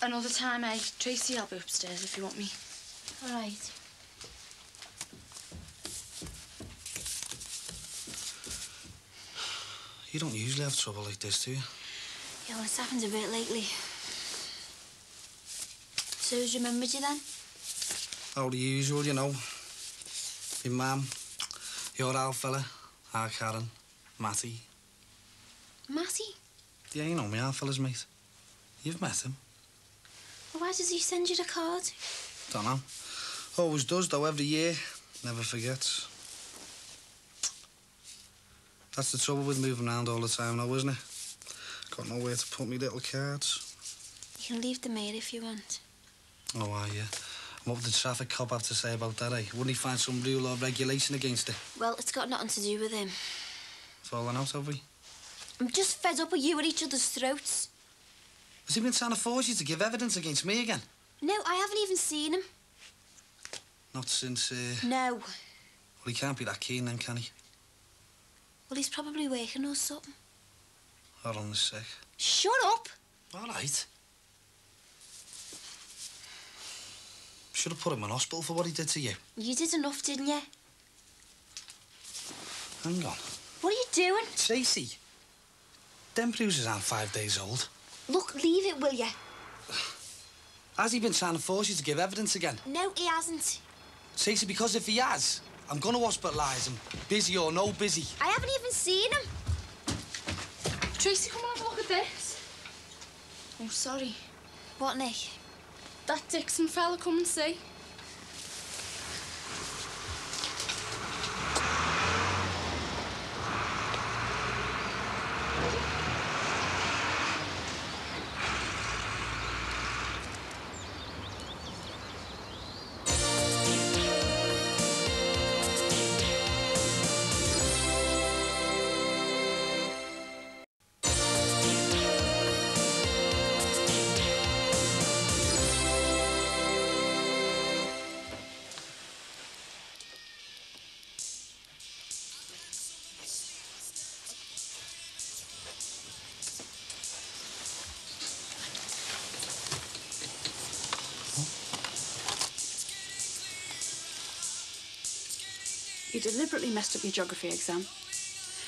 Another time, eh? Tracy, I'll be upstairs if you want me. All right. You don't usually have trouble like this, do you? Yeah, well, it's happened a bit lately. So who's remembered you then? Oh, the usual, you know. Your mum, your Al fella, our Karen, Matty. Matty? Yeah, you know me, our fella's mate. You've met him. Well, why does he send you the card? Don't know. Always does, though, every year. Never forgets. That's the trouble with moving around all the time now, isn't it? Got nowhere to put me little cards. You can leave them here if you want. Oh, are you? What would the traffic cop have to say about that, eh? Wouldn't he find some rule or regulation against it? Well, it's got nothing to do with him. Falling out, have we? I'm just fed up with you at each other's throats. Has he been trying to force you to give evidence against me again? No, I haven't even seen him. Not since, No. Well, he can't be that keen then, can he? Well, he's probably working or something. Or on the sick. Shut up! All right. Should have put him in hospital for what he did to you. You did enough, didn't you? Hang on. What are you doing? Tracy, them bruises aren't 5 days old. Look, leave it, will you? Has he been trying to force you to give evidence again? No, he hasn't. Tracy, because if he has, I'm going to hospitalise him. Busy or no busy. I haven't even seen him. Tracy, come on, have a look at this. Oh, sorry. What, Nick? That Dixon fella, come and see. You deliberately messed up your geography exam.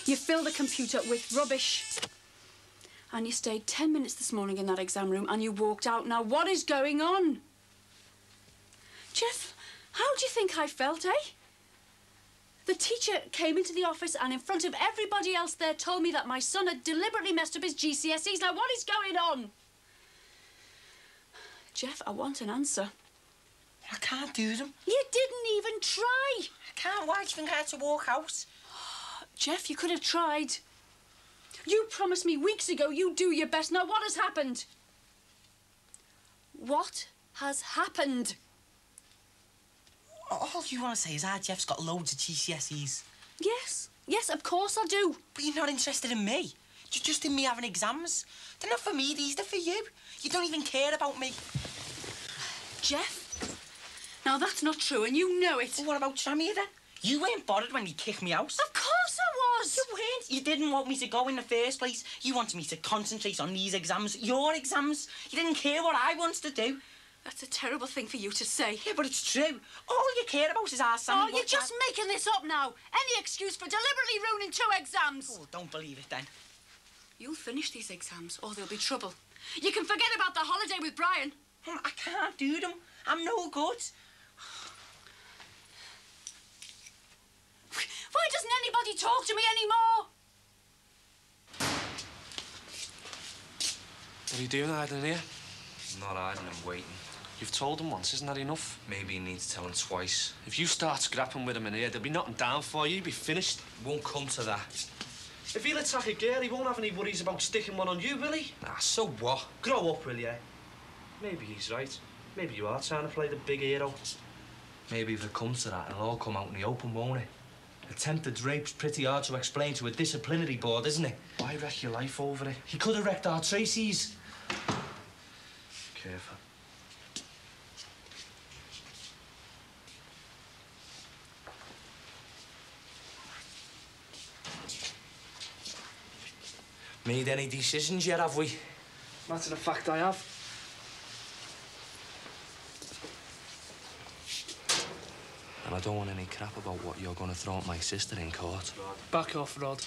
You filled the computer with rubbish. And you stayed 10 minutes this morning in that exam room and you walked out. Now, what is going on? Jeff, how do you think I felt, eh? The teacher came into the office and in front of everybody else there told me that my son had deliberately messed up his GCSEs. Now, what is going on? Jeff, I want an answer. I can't do them. You didn't even try. I can't. Why do you think I had to walk out? Jeff, you could have tried. You promised me weeks ago you'd do your best. Now, what has happened? What has happened? All you want to say is our Jeff's got loads of GCSEs. Yes. Yes, of course I do. But you're not interested in me. You're just in me having exams. They're not for me, these, they're for you. You don't even care about me. Jeff? Now, that's not true, and you know it. Well, what about Tramia, then? You weren't bothered when you kicked me out. Of course I was. You weren't. You didn't want me to go in the first place. You wanted me to concentrate on these exams, your exams. You didn't care what I wanted to do. That's a terrible thing for you to say. Yeah, but it's true. All you care about is our Sammy. Oh, you're just making this up now. Any excuse for deliberately ruining 2 exams. Oh, don't believe it, then. You'll finish these exams, or there'll be trouble. You can forget about the holiday with Brian. I can't do them. I'm no good. Why doesn't anybody talk to me anymore? What are you doing hiding here? Not hiding, I'm waiting. You've told him once, isn't that enough? Maybe he needs telling twice. If you start scrapping with him in here, there'll be nothing down for you. You'll be finished. Won't come to that. If he'll attack a girl, he won't have any worries about sticking one on you, will he? Nah, so what? Grow up, will you? Maybe he's right. Maybe you are trying to play the big hero. Maybe if it comes to that, it'll all come out in the open, won't it? Attempted rape's pretty hard to explain to a disciplinary board, isn't it? Why wreck your life over it? He could have wrecked our Tracy's. Careful. Made any decisions yet, have we? Matter of fact, I have. And I don't want any crap about what you're going to throw at my sister in court. Back off, Rod.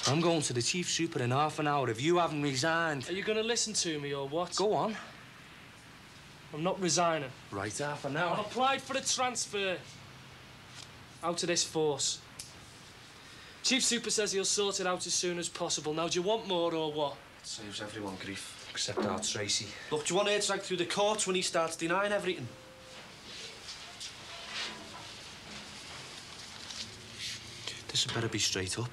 I'm going to the chief super in half an hour if you haven't resigned. Are you going to listen to me or what? Go on. I'm not resigning. Right, half an I've hour. applied for a transfer. Out of this force. Chief Super says he'll sort it out as soon as possible. Now, do you want more or what? Saves everyone grief. Except our Tracy. Look, do you want to drag through the courts when he starts denying everything? This had better be straight up.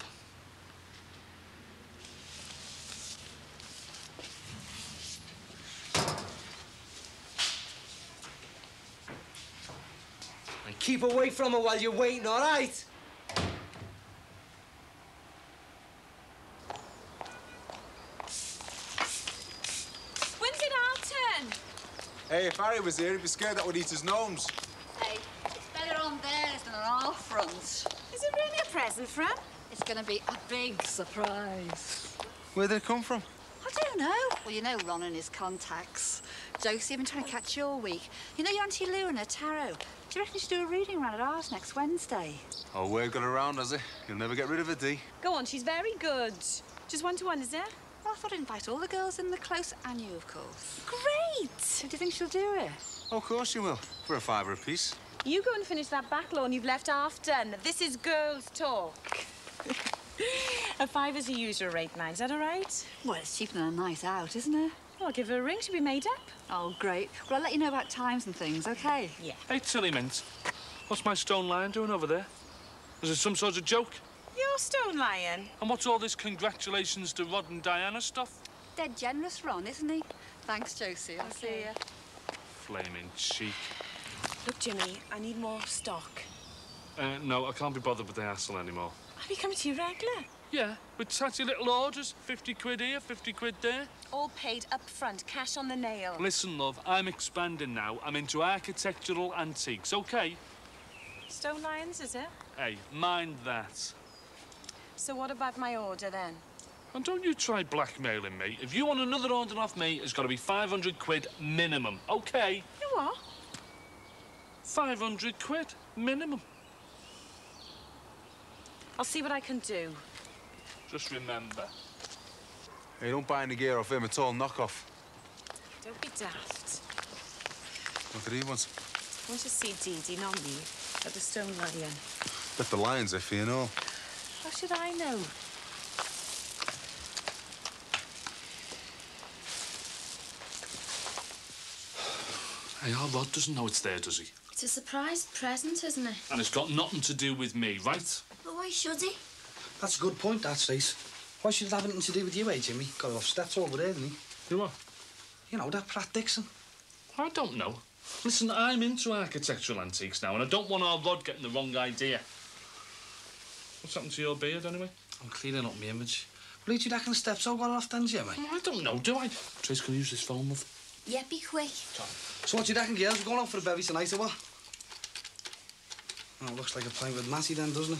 And keep away from her while you're waiting, all right? When's it our turn? Hey, if Harry was here, he'd be scared that would eat his gnomes. Hey, it's better on theirs than on our front. Is it really a present for him? It's going to be a big surprise. Where did it come from? I don't know. Well, you know Ron and his contacts. Josie, I've been trying to catch you all week. You know your Auntie Lou and her tarot? Do you reckon you should do a reading round at ours next Wednesday? Oh, word got around, has it? You'll never get rid of it, Dee. Go on, she's very good. Just one-to-one, is it? Well, I thought I'd invite all the girls in the close, and you, of course. Great! Do you think she'll do it? Oh, of course you will. For a £5 apiece. You go and finish that back lawn you've left half done. This is girls' talk. A £5's a usual rate, mine. Is that all right? Well, it's cheaper than a night out, isn't it? Well, I'll give her a ring. She'll be made up. Oh, great. Well, I'll let you know about times and things, OK? Yeah. Hey, Tilly Mint, what's my stone lion doing over there? Is it some sort of joke? You're stone lion. And what's all this congratulations to Rod and Diana stuff? Dead generous, Ron, isn't he? Thanks, Josie. I'll see you. Flaming cheek. Look, Jimmy, I need more stock. No, I can't be bothered with the hassle anymore. Are we coming to you regular? Yeah, with tatty little orders, 50 quid here, 50 quid there. All paid up front, cash on the nail. Listen, love, I'm expanding now. I'm into architectural antiques, OK? Stone lions, is it? Hey, mind that. So what about my order, then? And don't you try blackmailing me. If you want another order off me, it's got to be 500 quid minimum, OK? You what? 500 quid minimum. I'll see what I can do. Just remember. Hey, don't buy any gear off him at all. Knock off. Don't be daft. What did he want? I want to see Dee Dee, not me, at the Stone Lion. Bet the lion's iffy and all. How should I know? Hey, our Rod doesn't know it's there, does he? It's a surprise present, isn't it? And it's got nothing to do with me, right? But why should he? That's a good point, that, Stace. Why should it have anything to do with you, eh, Jimmy? Got it off steps over there, didn't he? Who are? You know, that Pratt Dixon. I don't know. Listen, I'm into architectural antiques now, and I don't want our Rod getting the wrong idea. What's happened to your beard, anyway? I'm cleaning up my image. Well, do you reckon the steps all got off then, Jimmy? Oh, I don't know, do I? Trace, can I use this phone, love? Yeah, be quick. So what do you reckon, girls? We're going out for a bevy tonight, or what? Oh, looks like a pint with Matty then, doesn't it?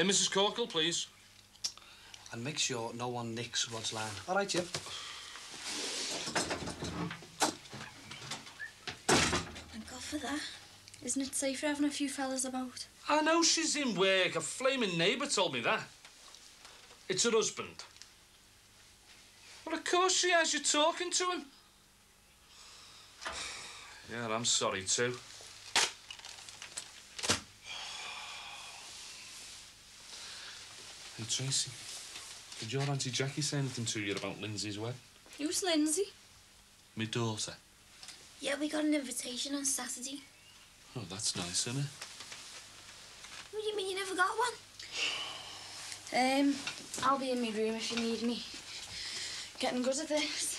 Mrs. Corkle, please. And make sure no one nicks Rod's line. All right, Jim. Thank God for that. Isn't it safer having a few fellas about? I know she's in work. A flaming neighbour told me that. It's her husband. Well, of course she has. You're talking to him. Yeah, I'm sorry too. Hey, Tracy, did your Auntie Jackie say anything to you about Lindsay's wedding? Who's Lindsay? Me daughter. Yeah, we got an invitation on Saturday. Oh, that's nice, isn't it? What do you mean you never got one? I'll be in my room if you need me. Getting good at this.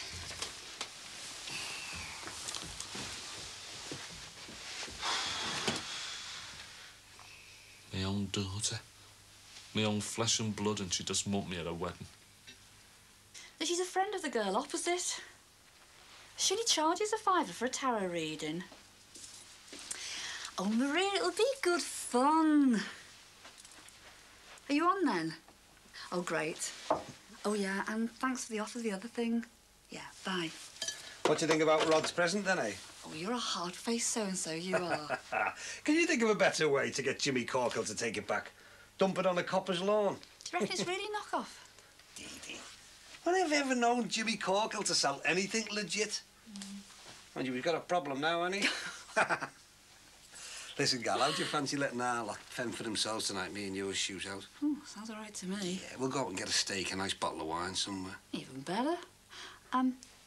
My own daughter. My own flesh and blood, and she just mugged me at her wedding. She's a friend of the girl opposite. She only charges £5 for a tarot reading. Oh, Maria, it'll be good fun. Are you on then? Oh, great. Oh, yeah, and thanks for the offer of the other thing. Yeah, bye. What do you think about Rod's present, then, eh? Oh, you're a hard-faced so-and-so, you are. Can you think of a better way to get Jimmy Corkle to take it back? Dump it on a copper's lawn? Do you reckon it's really knock-off? When have you ever known Jimmy Corkle to sell anything legit? Mind you, we've got a problem now, hasn't he? Listen, gal, how do you fancy letting our lot fend for themselves tonight, me and you, a shootout? Oh, sounds all right to me. Yeah, we'll go out and get a steak, a nice bottle of wine somewhere. Even better.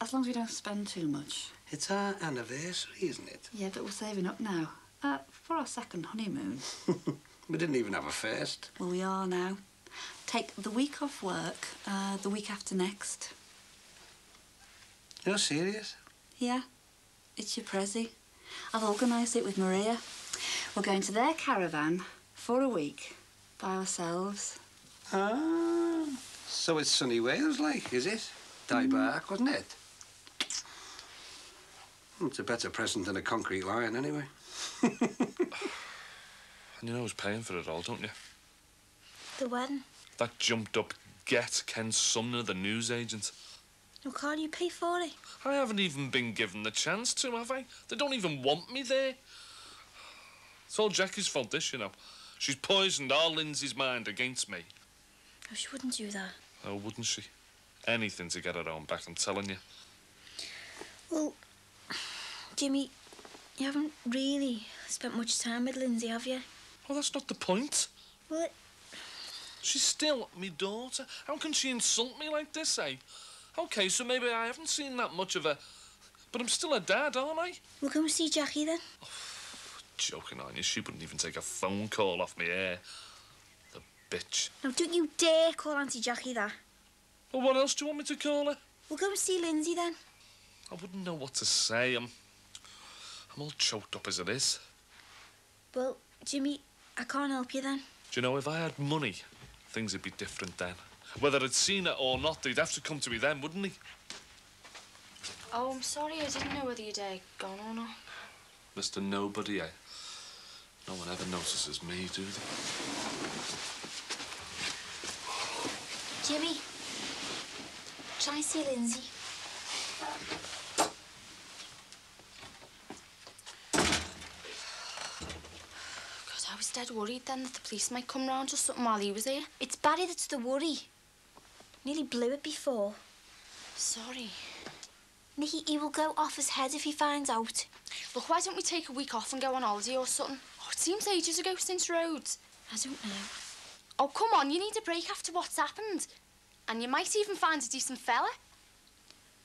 As long as we don't spend too much. It's our anniversary, isn't it? Yeah, but we're saving up now. For our second honeymoon. We didn't even have a first. Well, we are now. Take the week off work, the week after next. You're serious? Yeah, it's your prezi. I've organised it with Maria. We're going to their caravan for a week by ourselves. Ah, so it's sunny Wales, like, is it? Die bark, wasn't it? It's a better present than a concrete lion, anyway. And you know who's paying for it all, don't you? The wedding. That jumped-up Ken Sumner, the newsagent. No, can't you pay for it? I haven't even been given the chance to, have I? They don't even want me there. It's all Jackie's fault, this, you know. She's poisoned all Lindsay's mind against me. Oh, she wouldn't do that. Oh, wouldn't she? Anything to get her own back, I'm telling you. Well, Jimmy, you haven't really spent much time with Lindsay, have you? Well, that's not the point. Well, She's still my daughter. How can she insult me like this, eh? OK, so maybe I haven't seen that much of her, but I'm still her dad, aren't I? We'll go and see Jackie, then. Oh, joking, aren't you? She wouldn't even take a phone call off me air. The bitch. Now, don't you dare call Auntie Jackie that. Well, what else do you want me to call her? We'll go and see Lindsay, then. I wouldn't know what to say. I'm all choked up as it is. Well, Jimmy, I can't help you, then. Do you know, if I had money, things would be different then. Whether I'd seen it or not, they'd have to come to me then, wouldn't they? Oh, I'm sorry. I didn't know whether you'd gone or not. Mr. Nobody, eh? No one ever notices me, do they? Jimmy, try and see Lindsay. God, I was dead worried then that the police might come round or something while he was here. It's Barry that's the worry. Nearly blew it before. Sorry. Nicky, he will go off his head if he finds out. Look, why don't we take a week off and go on holiday or something? Oh, it seems ages ago since Rhodes. I don't know. Oh, come on, you need a break after what's happened. And you might even find a decent fella.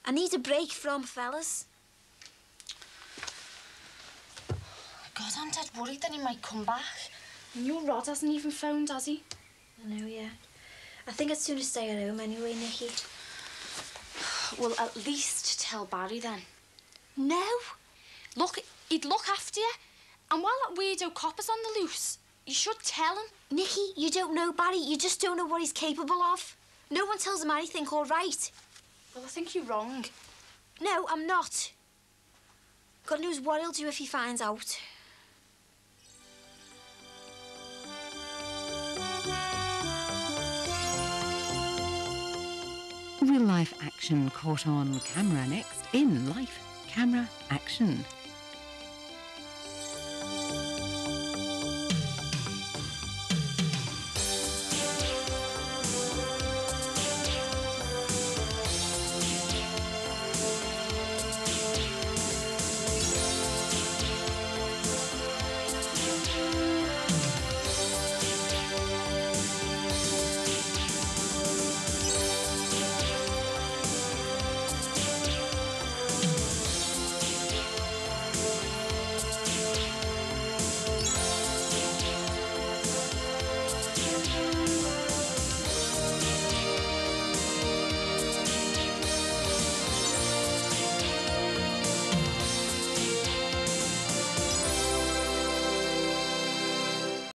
I need a break from fellas. God, I'm dead worried that he might come back. And your Rod hasn't even phoned, has he? I know, yeah. I think I'd sooner stay at home anyway, Nicky. Well, at least tell Barry then. No. Look, he'd look after you. And while that weirdo copper's on the loose, you should tell him. Nicky, you don't know Barry. You just don't know what he's capable of. No one tells him anything, all right? Well, I think you're wrong. No, I'm not. God knows what he'll do if he finds out. Real-life action caught on camera next in Life, Camera, Action.